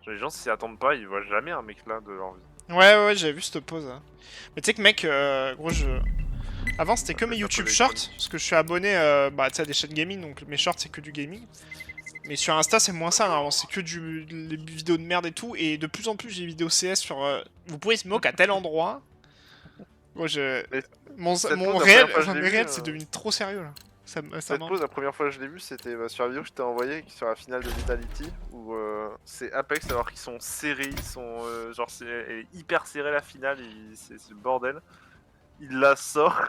Genre, les gens s'y attendent pas, ils voient jamais un mec là de leur vie. Ouais, j'avais vu cette pause. Hein. Mais tu sais que, mec, gros, avant, c'était que Ça mes fait un peu YouTube électronique. Shorts, parce que je suis abonné bah, tu sais, à des chaînes gaming, donc mes shorts, c'est que du gaming. Mais sur Insta, c'est moins ça, normalement, c'est que les vidéos de merde et tout, et de plus en plus, j'ai des vidéos CS sur... vous pouvez smoke à tel endroit. Moi, Mais mon cette mon pause, la réel, première fois que enfin, je mes l'ai réels, vue, c'est devenu trop sérieux, là. Ça Cette m'en- pause, la première fois que je l'ai vue, c'était sur la vidéo que je t'ai envoyée sur la finale de Vitality où c'est Apex alors qu'ils sont serrés, ils sont genre c'est hyper serré la finale, c'est le bordel. Il la sort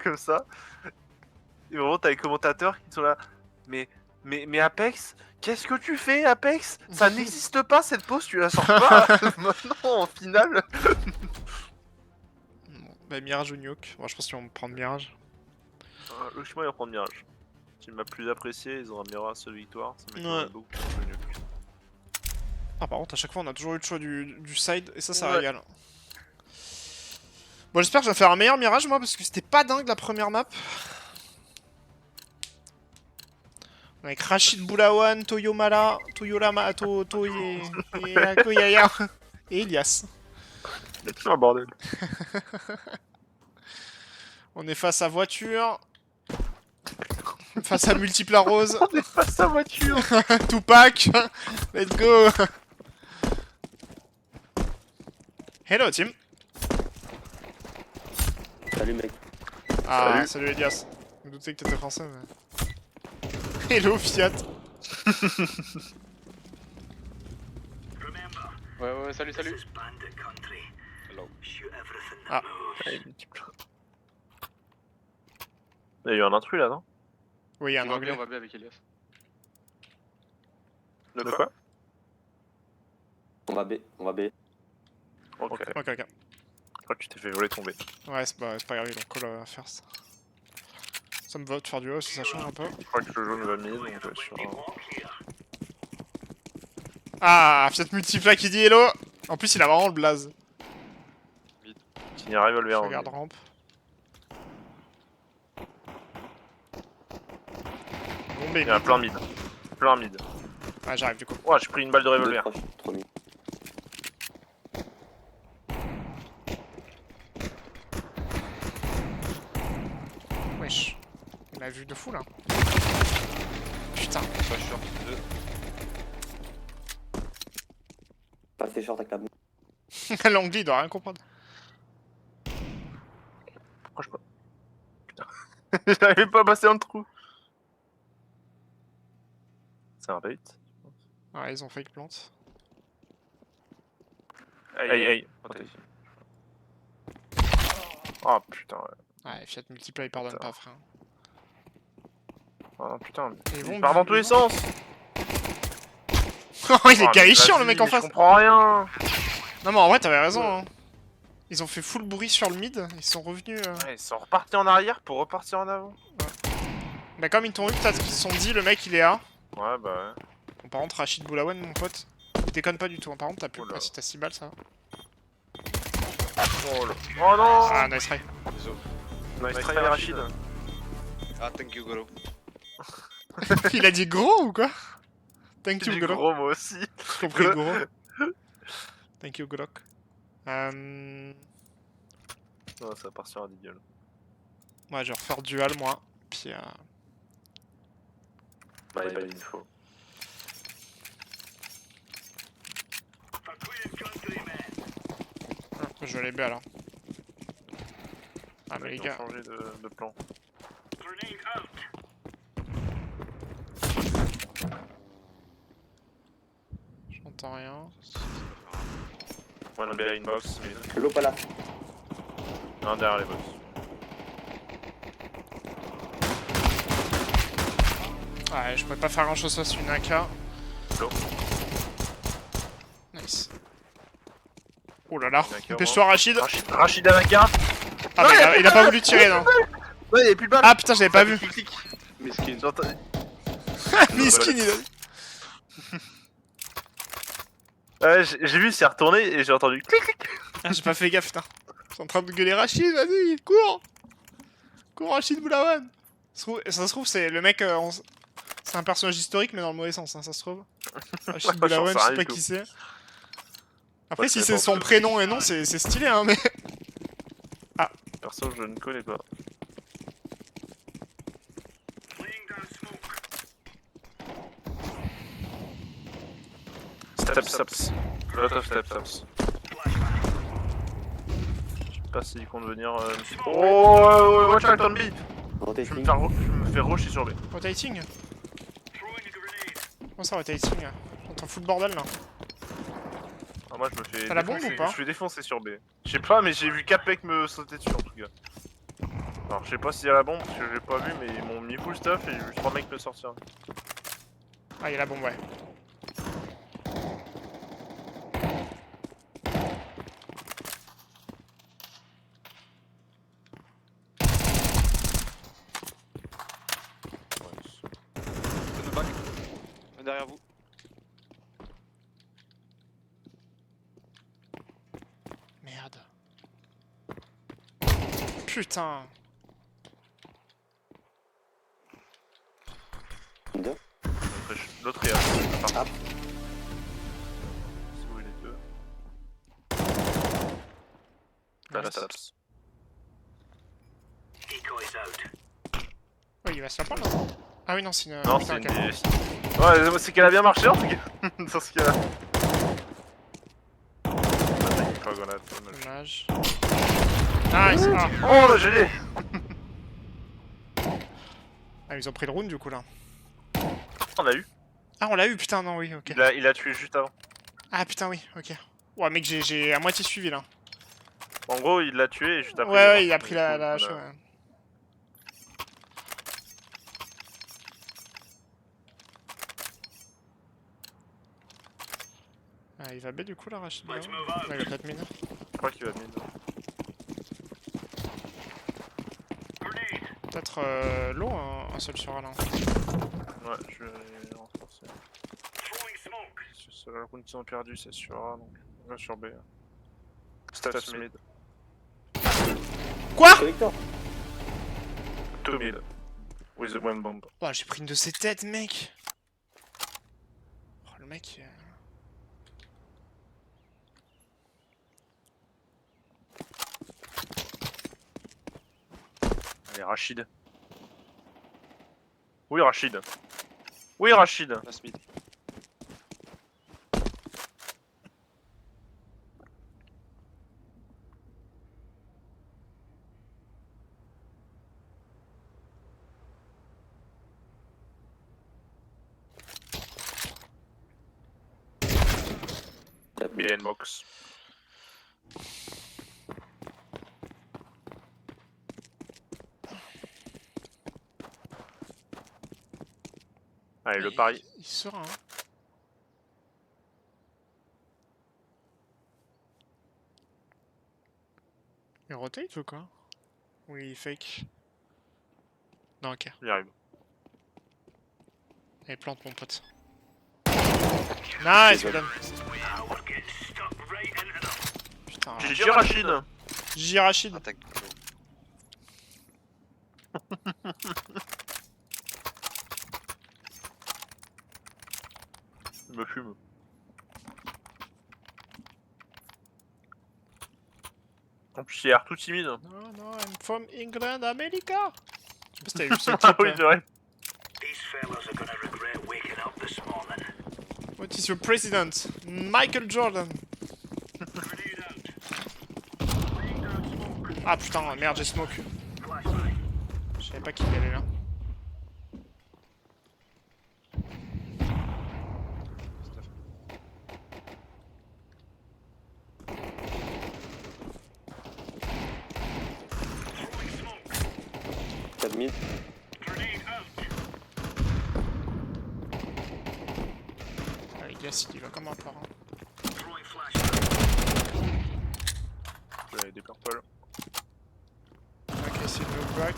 comme ça. Et vraiment t'as les commentateurs qui sont là. Mais Apex, qu'est-ce que tu fais Apex? Ça n'existe pas cette pause, tu la sors pas maintenant en finale. Bon, bah, Mirage ou Nuke. Bon, je pense qu'ils vont me prendre Mirage. Logiquement il va prendre Mirage. S'il m'a plus apprécié, ils ont un Mirage seule victoire. Ça Ouais. m'étonnerait beaucoup qu'ils prennent le Nuke. Ah, par contre, à chaque fois, on a toujours eu le choix du side, et ça Ouais. régale. Bon, j'espère que je vais faire un meilleur Mirage, moi, parce que c'était pas dingue la première map. Avec Rachid Boulawan, Toyomala, Toyolama, Koyaya et Elias. C'est un bordel. On est face à voiture. Face à Multiple Rose. On est face à voiture. Tupac. Let's go. Hello, team. Salut mec. Ah, salut Elias. Je me doutais que t'étais français, mais... Hello, Fiat. Remember, Ouais, salut, this salut. is bandit country. Hello. Shoot everything Ah. that moves. Il y a eu un intrus là, non? Oui, il y a un On va anglais. bien, on va bien avec Elias. De quoi? On va B. Ok. Ok. Je crois que tu t'es fait voler tomber. Ouais, c'est pas grave, donc call first. Ça me va de faire du haut si ça change un peu. Je crois que le jaune va mid, donc je vais sur un... Walk here. Ah, Fiat Multipla qui dit hello. En plus, il a vraiment le blaze. Qui n'y arrive à le Je faire. regarde rampe. Bon, Il y a un plein mid. Plein mid. Ah, j'arrive du coup. Ouah, j'ai pris une balle de revolver. Trop mis. Wesh. On a vu de fou là. Putain. Pas short, 2. Passez short avec la boue. L'anglais, il doit rien comprendre. Pourquoi je pas? Putain. J'arrivais pas à passer dans le trou. C'est un bait. Ah, ils ont fake plante. Aïe aïe. Oh putain, ouais. Ouais, Fiat Multiply, il pardonne pas, frère. Oh putain, Ils il vont part dans tous les sens. Oh, il Oh, est mais garichiant, le vas-y, mec en mais face. Je comprends rien. Non, mais en vrai, t'avais raison. Hein. Ils ont fait full bruit sur le mid. Ils sont revenus. Ouais, ils sont repartis en arrière pour repartir en avant. Bah, comme ils t'ont eu, peut-être qu'ils se sont dit, le mec, il est A. Ouais, bah ouais. Bon, par contre, Rachid Boulawan, mon pote, il déconne pas du tout. Hein. Par contre, t'as plus. Oula. Ah, si t'as 6 balles, ça va. Oh, là. Oh non. Ah, nice try. Nice try, Rachid. Ah, thank you, Goro. Il a dit gros ou quoi? Thank J'ai you, dit Grok. gros, moi aussi. J'ai compris gros. Thank you, Grok. Non, ça va partir à 10 gueules. Ouais, je vais refaire dual, moi. Puis, Bye bye, info. je vais aller B alors. Ah, mais les Ils ont gars. changé de plan. Grenade out. J'entends rien. One behind box, mid. L'eau pas là. Un derrière les box. Ouais, je pourrais pas faire grand chose face à une AK. Low. Nice. Oh là là. Une AK, Dépêche-toi, Rachid. Rachid Anaka. Ah, bah, il a pas voulu tirer, non. Ouais, y'avait plus de balles. Ah putain, j'avais pas vu. Clic. Miskin. J'entends. Miskin, il a. Ouais, j'ai vu, il s'est retourné et j'ai entendu clic clic. Ah, j'ai pas fait gaffe, putain. Je suis en train de gueuler Rachid, vas-y, cours. Cours, Rachid Boulawan. Ça se trouve, c'est le mec. C'est un personnage historique, mais dans le mauvais sens, hein, ça se trouve. Rachid Boulawan, je sais pas qui c'est. Après, Ouais, si je c'est connais son pas. prénom et nom, c'est stylé, hein, mais. Perso, je ne connais pas. Laying down smoke. Steps. Lot of steps. Je sais pas s'il compte venir. Oh, watch out on B. Je me fais rusher sur B. Rotating? Throwing a grenade. Comment ça, rotating? J'entends full bordel là. Ah, moi, je me fais. T'as la bombe défoncer. ou pas Je suis défoncé sur B. Je sais pas, mais j'ai vu 4 mecs me sauter dessus en tout cas. Alors, je sais pas s'il y a la bombe parce que j'ai pas vu, mais ils m'ont mis full stuff et j'ai vu 3 mecs me sortir. Ah, il y a la bombe, ouais. Donne back. Derrière vous. Merde. Putain. L'autre est à part. C'est où les deux? T'as la steps. Decoys out. Ouais, il va se la prendre là. Ah oui, non, c'est une. Non, putain, c'est une ok. des... Ouais, c'est qu'elle a bien marché en tout cas. Dans ce cas-là. Dommage. Nice! Ah. Oh, je l'ai. Ah, ils ont pris le round du coup là. On l'a eu. Ah, on l'a eu, putain, non, oui, ok. Il a tué juste avant. Ah, putain, oui, ok. Ouais, mec, j'ai à moitié suivi là. En gros, il l'a tué et juste après. Ouais, il a pris Du la coup, on a- show, ouais. Ah, il va B du coup là, Rachid? Let's Ouais, move out. il va peut-être mine. Je crois qu'il va mid. Grenade. Peut-être low, un seul sur Alain. Ouais, je vais les renforcer. Throwing smoke. C'est la round qu'ils ont perdu, c'est sur A, donc on va sur B. Steps mid. Quoi? Two mid. With the one bomb. Oh, j'ai pris une de ses têtes, mec! Oh, le mec. Allez, Rachid. Oui, Rachid. Oui, Rachid. Last mid. Mais il y a une box. Allez, le pari. Il sera, hein. Il rotate ou quoi? Oui, il fake. Non, ok. Il arrive. Allez, plante mon pote. Nice, madame. Now we're getting stuck right into them. Putain, GG Rachid. J. Rachid. Attaque. Il me fume. En plus, il a l'air tout timide. Non, non, I'm from England, America. Je sais pas si t'avais vu ce Ah clip. oui, c'est vrai. These fellas are gonna regret waking up this morning. What is your president? Michael Jordan. Grenade out. Laying down smoke. Ah putain, merde, j'ai smoke. Flashbang. Je savais pas qu'il y allait là. Throwing smoke. T'as mid. Grenade out. Ah, les gars, il va comme un parent. Throwing flashbang. Ouais, des purple. Ok, c'est le back.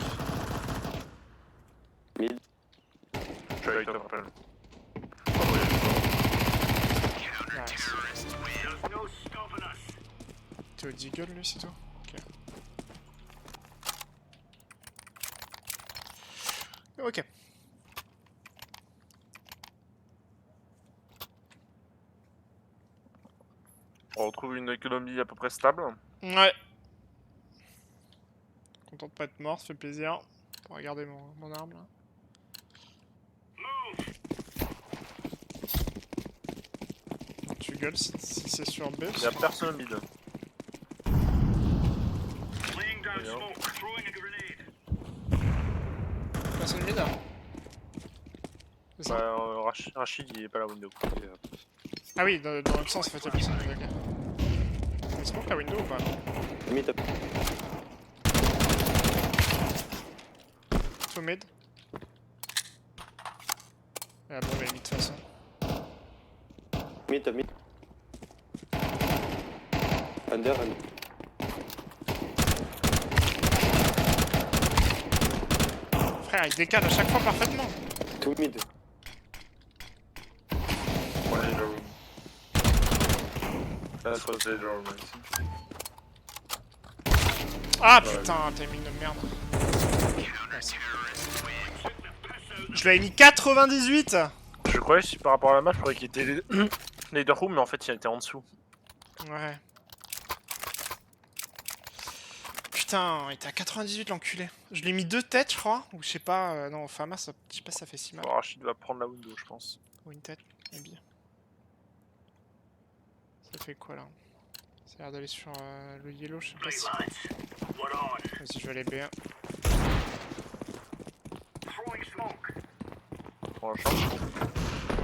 Mid. Je suis avec toi, purple. Nice. There's no stopping us. T'es au deagle lui, c'est tout? Ok. Ok. On retrouve une économie à peu près stable. Ouais. Content de pas être mort, ça fait plaisir. Pour regarder mon arme là. Move. Tu gueules si c'est sur B. Il y a personne au mid. Laying down Yeah. smoke. Throwing a grenade. Personne mid. C'est ça? Bah, Rachid il est pas la window. Ah oui, dans l'autre sens, en fait, il y a personne mid, ok. Mais c'est pour la window ou pas? Mid up. Tout mid. Ah bon, mais mid de toute façon. Mid up, mid. Under, under. Frère, il décale à chaque fois parfaitement. Two mid. One in the room. That was the door, man. Ah putain, timing de merde. Nice. Je l'avais mis 98. Je croyais, si par rapport à la map, je croyais qu'il était Leader-room, mais en fait, il était en dessous. Ouais. Putain, il était à 98 l'enculé. Je l'ai mis 2 têtes, je crois. Ou je sais pas, non, Fama, ça, je sais pas si ça fait si mal. Bon, Rachid va prendre la window, je pense. Ou une tête, maybe. Ça fait quoi là? Ça a l'air d'aller sur le yellow, je sais pas Right, si. lads. We're on. Vas-y, je vais aller B1. Throwing smoke. Prends la chance.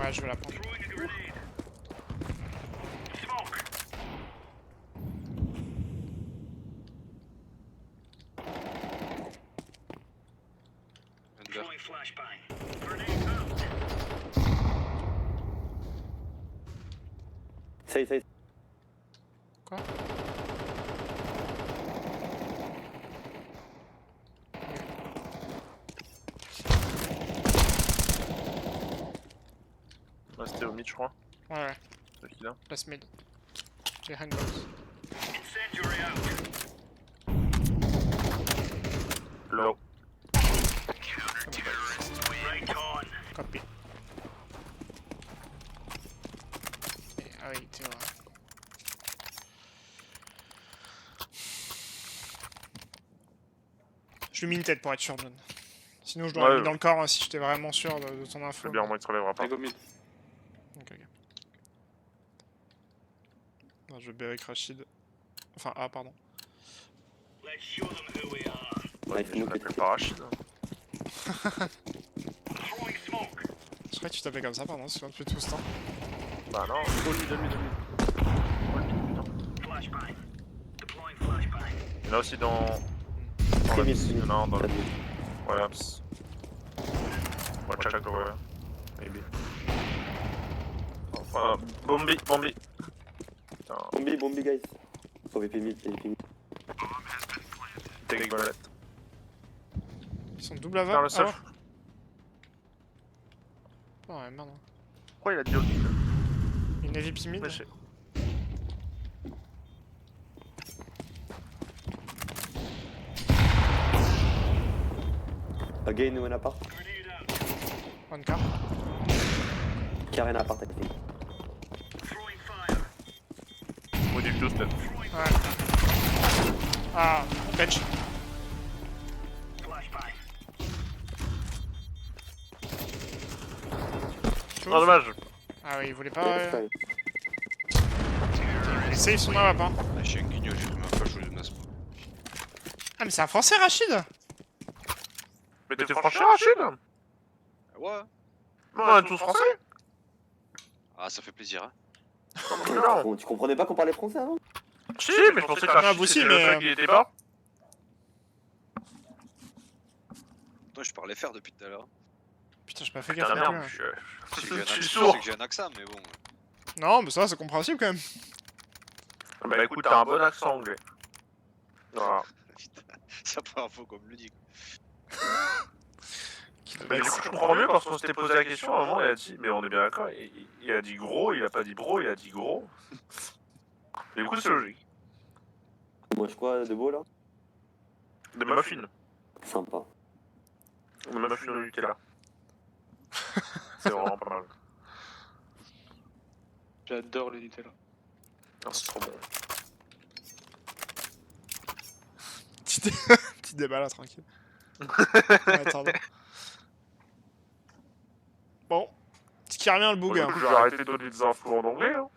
Ouais, je vais la prendre. Throwing a grenade. Smoke. Throwing flashbang. Grenade out. Side, side. Quoi? Ouais, c'était au mid, je crois. Ouais, ouais, C'est qui là? place mid. J'ai handballs. Incendiary out. Low. Right on. Copy. Ah oui, tu vois. Je lui ai mis une tête pour être sûr, John. Sinon, je l'aurais Ouais, mis dans le corps hein, si j'étais vraiment sûr de ton info. C'est bien, au moins il te relèvera pas. I go mid. Ok, ok. Non, je vais B avec Rachid. Enfin, A, pardon. Let's show them who we are. Ouais, Ouais, je nous, m'appelle pas Rachid. Throwing smoke. Je crois que tu t'appelais comme ça, pardon, depuis tout ce temps. Bah non, au mid, au mid, au mid. Il y en a aussi dans... Très mid, Il y en a un dans le... 4 mid. Ouais, pss. Ouais, check, ouais. Maybe. Enfin, Bombi. Putain, Bombi, guys. Oh, VP mid, VP mid. take bullet. Ils sont double avant. Putain, le seul. Oh ouais, merde. Pourquoi il a dit OK? Une AVP mid. Mais je sais. Again, one apart. One car. Karen apart, I think. Module 2 peut-être. Ouais. Ah, bench. Non, dommage. Ah oui, il voulait pas. Next time. Les saves sont dans la map, hein. Ah, je suis un guignol, j'ai même pas joué de NAS. Ah, mais c'est un français, Rachid. Mais t'es franchi, Rachid? Ah ouais. On est tous français. Ah, ça fait plaisir, hein. Non. Bon, tu comprenais pas qu'on parlait français avant? Si, mais je pensais que Ah, Rachid vous aussi, c'était mais, le seul qui était pas. Toi, je parlais faire depuis tout à l'heure. Putain, j'ai pas fait Putain, gaffe. merde, non plus, hein. Je sais que je suis je sourd. sais que j'ai un accent, mais bon. Non, mais ça, va, c'est compréhensible quand même. Bah écoute, t'as un bon accent anglais. Voilà. Putain, ça prend un faux comme le dit. Mais du coup, je comprends mieux parce qu'on s'était posé la question à un moment, il a dit, mais on est bien d'accord, il a dit gros, il a pas dit bro, il a dit gros. Et du coup, c'est logique. On mange quoi de beau là? Des muffins. Sympa. Des muffins au Nutella. C'est vraiment pas mal. J'adore le Nutella. Ah, c'est trop bon. Petit débat là, tranquille. Attends. Bon. Ce qui revient le Bon, bug. du Hein. coup, je vais arrêter de donner des infos en anglais, hein.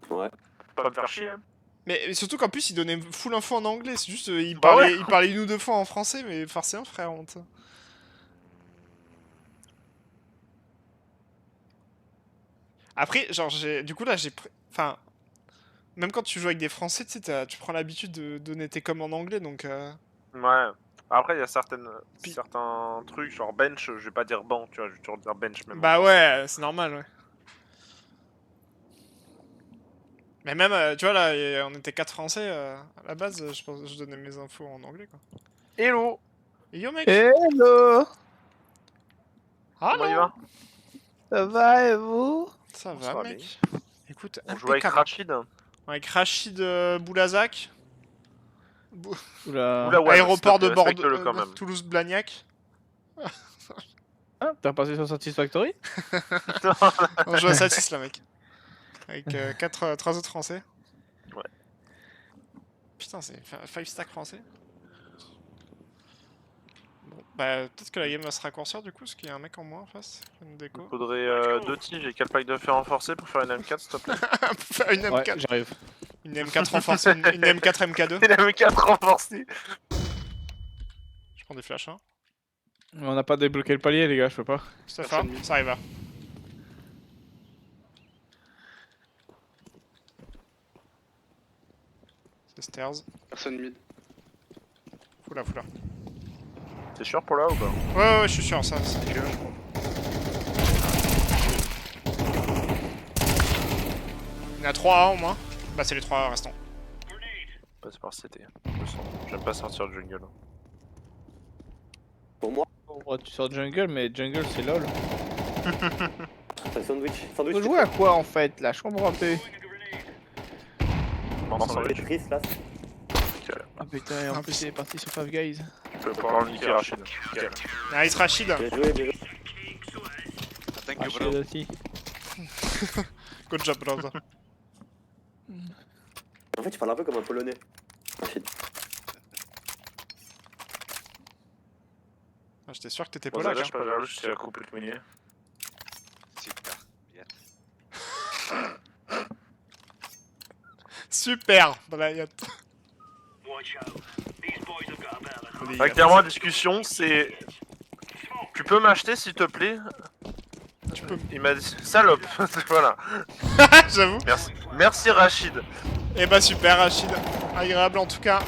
Ouais. Pas me faire chier, hein. Mais surtout qu'en plus, il donnait full info en anglais. C'est juste, il Bah parlait, ouais. il parlait une ou deux fois en français, mais forcément, frère, honte. Après, genre, du coup, là, enfin, même quand tu joues avec des Français, tu sais, tu prends l'habitude de donner tes coms en anglais, donc... Ouais. Après, il y a Puis- certains trucs, genre bench, je vais pas dire banc, tu vois, je vais toujours dire bench même. Bah ouais, c'est normal, ouais. Mais même, tu vois, là, on était 4 Français, à la base, je donnais mes infos en anglais, quoi. Hello. Et yo, mec. Hello! Comment il va? Ça va et vous? Ça Ça va, va mec. Écoute, On joue avec impeccable. Rachid. Avec Rachid Boulazak. Oula. Oula, ouais, Aéroport s'il te de plaît, Bordeaux, respecte-le quand même. Toulouse-Blagnac. Ah, t'as passé sur Satisfactory? On joue à Satis, là, mec. Avec 3 autres Français. Ouais. Putain, c'est 5 stacks français. Bon, bah, peut-être que la game va se raccourcir, du coup, parce qu'il y a un mec en moins en face. Une déco. Il faudrait 2 tiges et 4 packs de fer renforcés pour faire une M4, s'il te plaît. Pour faire une Ouais, M4. j'arrive. Une M4 renforcée, une M4 MK2. Une M4 renforcée. Je prends des flashs, hein. On n'a pas débloqué le palier, les gars, je peux pas. Ça fait, ça arrive là. C'est stairs. Personne mid. Foula. T'es sûr pour là ou pas? Ouais, je suis sûr, ça, c'est dégueu. Il y en a 3 au moins. Bah, c'est les 3 restants. Passe par CT. Je sens. J'aime pas sortir de jungle. Pour moi, Ouais, tu sors jungle, mais jungle c'est lol. c'est sandwich. Sandwich, Faut jouer à quoi en fait là? Je comprends plus. Non, sans le Tetris là. Ah putain, et en plus il est parti sur Five Guys. Tu peux pas niquer Rachid. Nickel. Nice Rachid. Bien joué, bien joué. Thank Ah, you, je bro. suis aussi. Good job, brother. En fait, tu parles un peu comme un polonais. Rachid. Ah, j'étais sûr que t'étais Bon, polac. là, Hein. je peux vers le, je t'ai coupé le meunier. Super. Bien. Super, Brian. Bah, clairement, la discussion, c'est. Tu peux m'acheter s'il te plaît? Tu peux. Il m'a dit salope. Voilà. J'avoue. Merci Rachid. Et bah super Rachid, agréable en tout cas.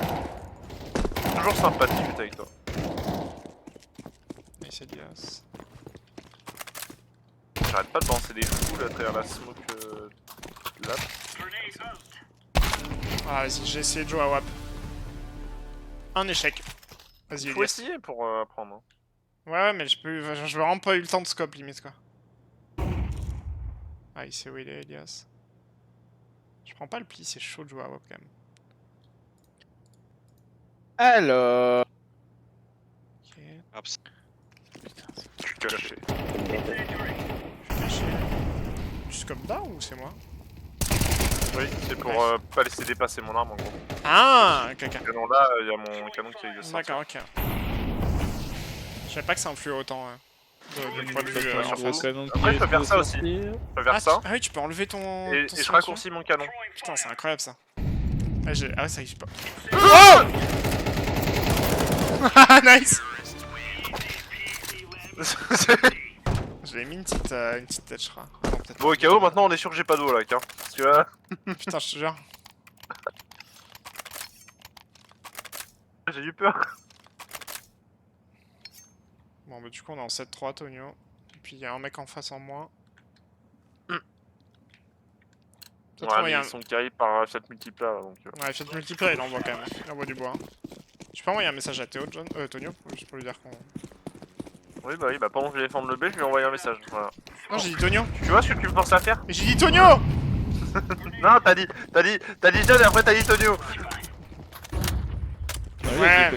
Toujours sympathique d'être avec toi. Nice Elias. J'arrête pas de lancer des fous là, à travers la smoke là. Ah vas-y, j'ai essayé de jouer à WAP. Un échec. Vas-y Il faut Elias. essayer pour apprendre. Hein. Ouais mais j'ai vraiment pas eu le temps de scope limite quoi. Ah il sait où il est Elias. Je prends pas le pli, c'est chaud de jouer à WAP quand même. Alors. Ok, Abs. Je suis caché. caché. Tu scopes là ou c'est moi? Oui, c'est pour pas laisser dépasser mon arme en gros. Ah ok ok. Ce canon là, il y a mon canon qui est sorti. D'accord ok. Je savais pas que ça influait autant du point de vue sur en son face. canon. Après, je peux faire ça aussi. Je peux faire ça. Ah oui tu peux enlever ton... Et ton je silencieux. raccourcis mon canon. Putain c'est incroyable ça. Ah, ah ouais ça existe pas. Ah nice. Je l'ai mis une petite tête je crois. Ah, non, peut-être Bon, au KO, maintenant on est sûr que j'ai pas d'eau là, hein. Parce que là, pas. Putain je te jure. j'ai eu peur. Bon bah du coup on est en 7-3 Tonio. Et puis il y a un mec en face en moins. Peut-être Ouais, moyen. mais ils sont carrés par cette multiple là, donc... Ouais Fiat multiplayer il envoie quand même. Il envoie du bois. Je peux envoyer un message à Théo, Tonio, juste pour lui dire qu'on... Oui, bah pendant que je vais défendre le B, je lui ai envoyé un message, voilà. Non j'ai dit Tonio. Tu vois ce que tu me penses à faire? Mais j'ai dit Tonio. Non, t'as dit John et après t'as dit Tonio. Ouais.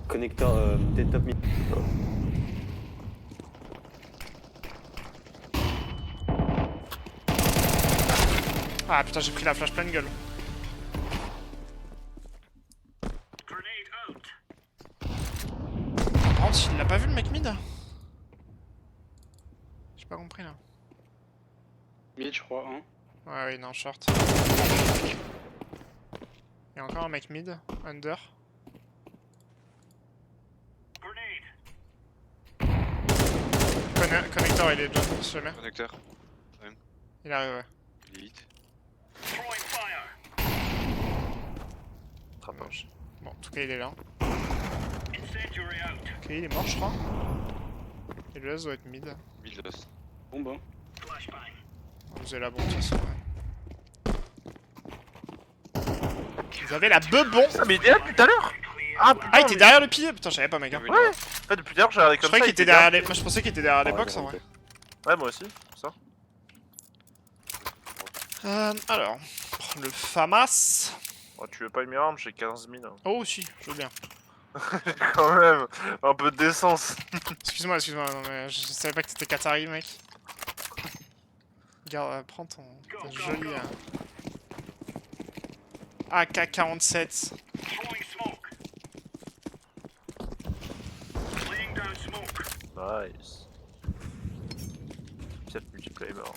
Connecteur des top mid. Ah putain j'ai pris la flash pleine gueule. Par contre il l'a pas vu le mec mid. J'ai pas compris là. Mid, je crois, hein. Ouais oui non short. Il y a encore un mec mid, under. Connecteur il est John, si jamais. Connecteur. Il arrive ouais. Il est hit. Dommage. Bon en tout cas il est là. Ok il est mort je crois. Et le reste doit être mid. Mid lost. Bon, bah. Vous avez la bombe de toute façon ouais. Vous avez la bebon. Ah, mais il était là depuis tout à l'heure. Ah, putain, Ah il était derrière le pilier. Putain je savais pas mec hein. Ouais. Ouais. En fait, depuis tout à l'heure, j'ai regardé Je comme croyais ça. qu'il était derrière les... Moi je pensais qu'il était derrière les box en vrai. Ouais, moi aussi, ça. Alors, le FAMAS. Oh, tu veux pas une arme? J'ai 15 000. Hein. Oh si, je veux bien. Quand même, un peu de décence. Excuse-moi, non mais je savais pas que t'étais Qatari mec. Regarde, prends ton joli AK-47. Nice. Cette multiplayer mort.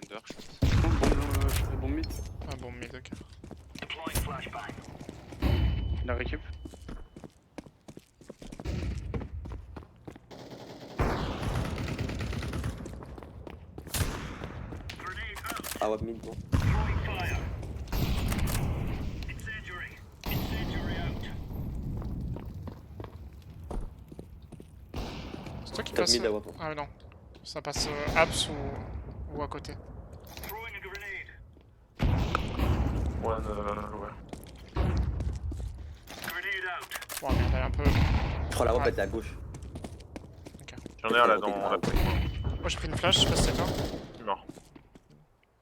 Under, je pense. Bon mid. Ah bon, mid, ok. La récup. Ah ouais, mid, bon. C'est toi qui Top passe. mid à WAP. Ah mais non. Ça passe apps ou à côté. Ouais, ouais. Bon, merde, elle est un peu. Je crois la WAP Ouais. était à gauche. J'en ai un là dans la prix. Moi j'ai pris une flash, je sais pas si c'est toi. Non,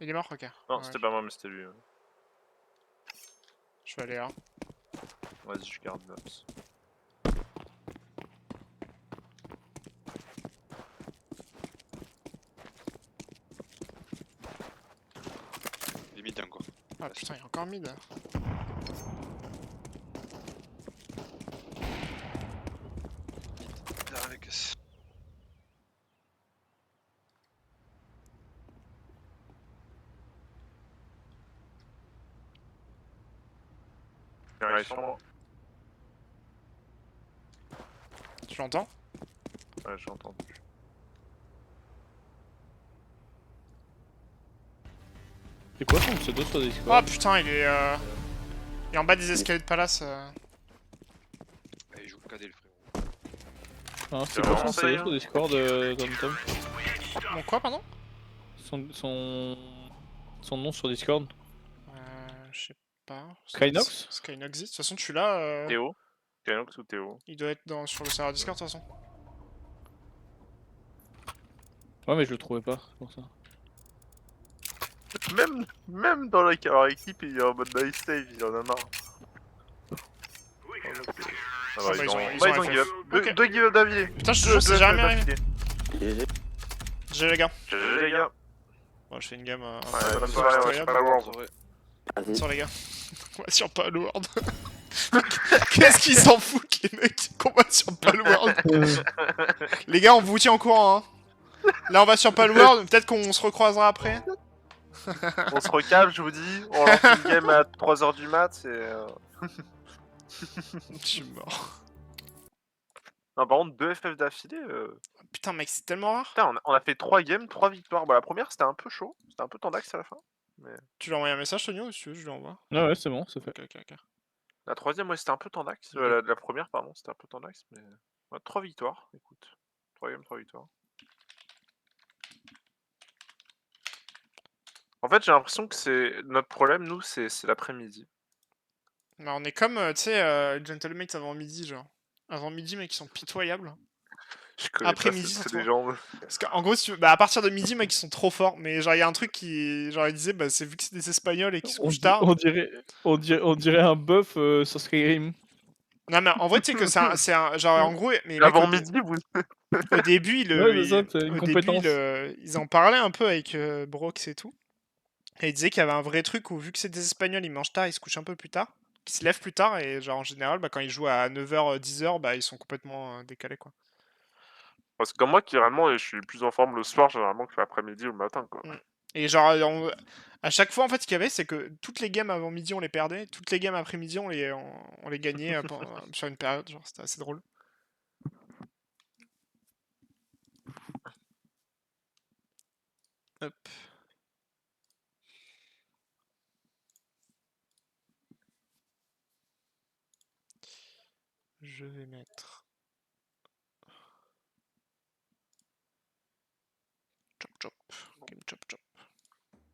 Il est mort, ok. non, Ouais, c'était pas moi, mais c'était lui. Je vais aller là. Vas-y, je garde l'ops. Il est mid encore. Ah putain, il y a encore mid. Derrière les caisses. Ouais, sur moi. Tu l'entends? Ouais, j'ai entendu. C'est quoi ton pseudo sur Oh Discord? putain, il est en bas des escaliers de palace. Allez, joue le cadet, le frérot. Hein, C'est c'est quoi vraiment son ça, pseudo hein. sur Discord, Tom? Mon quoi, pardon? Son nom sur Discord? Je sais pas. Skynox? Skynox. De toute façon, tu l'as. Théo. Skynox ou Théo. Il doit être sur le serveur Discord, de toute façon. Ouais, mais je le trouvais pas, c'est pour ça. Même dans leur équipe, il est en mode nice save, il en a marre. Ah bah, bah, ils ont FF. give up. Ok. Deux give up d'affilée. Putain, je te jure, c'est jamais arrivé. GG. GG les gars. GG les gars. Bon, je fais une game. Ouais, peu bonne soirée, ouais, je suis pas la world. Soirée. Vas-y. Sur les gars. On va sur Palworld. Qu'est-ce qu'ils s'en foutent, les mecs, qu'on va sur Palworld? Les gars, on vous tient au courant, hein. Là, on va sur Palworld, peut-être qu'on se recroisera après. On se recale, je vous dis. On lance une game à 3h du mat. Je suis mort. Non, par contre, 2 FF d'affilée. Putain, mec, c'est tellement rare. Putain, on a fait 3 games, 3 victoires. Bah, la première, c'était un peu chaud. C'était un peu tendax à la fin. Tu lui as envoyé un message, Tonio, ou si tu veux, je lui envoie. Ah ouais, c'est bon, c'est fait. Ok. La troisième, ouais, c'était un peu tendax. La première, pardon, c'était un peu tendax. Mais 3 victoires, écoute. 3 games, 3 victoires. En fait, j'ai l'impression que c'est notre problème, nous, c'est l'après-midi. Bah, on est comme, tu sais, Gentlemates avant midi, genre. Avant midi, mec, ils sont pitoyables. Je connais Après-midi, pas ça cette te voit. légende. Parce qu'en gros, si tu veux, bah, à partir de midi, mec, ils sont trop forts. Mais genre, il y a un truc qui. Genre, il disait, bah, c'est vu que c'est des Espagnols et qu'ils se couchent tard. On dirait un buff sur Skyrim. Non, mais en vrai, tu sais que c'est un. Genre, en gros. Mais, mec, Avant midi, vous. au début, Ouais, c'est ça, c'est une au début, compétence. ils en parlaient un peu avec Brox et tout. Et ils disaient qu'il y avait un vrai truc où, vu que c'est des Espagnols, ils mangent tard, ils se couchent un peu plus tard. Ils se lèvent plus tard. Et genre, en général, bah, quand ils jouent à 9h, 10h, bah, ils sont complètement décalés, quoi. Parce que comme moi, qui réellement, je suis plus en forme le soir, généralement, que l'après-midi ou le matin, quoi. Et genre, à chaque fois, en fait, ce qu'il y avait, c'est que toutes les games avant midi, on les perdait. Toutes les games après-midi, on les gagnait sur une période. Genre, c'était assez drôle. Hop. Je vais mettre... Chop chop. Game chop chop.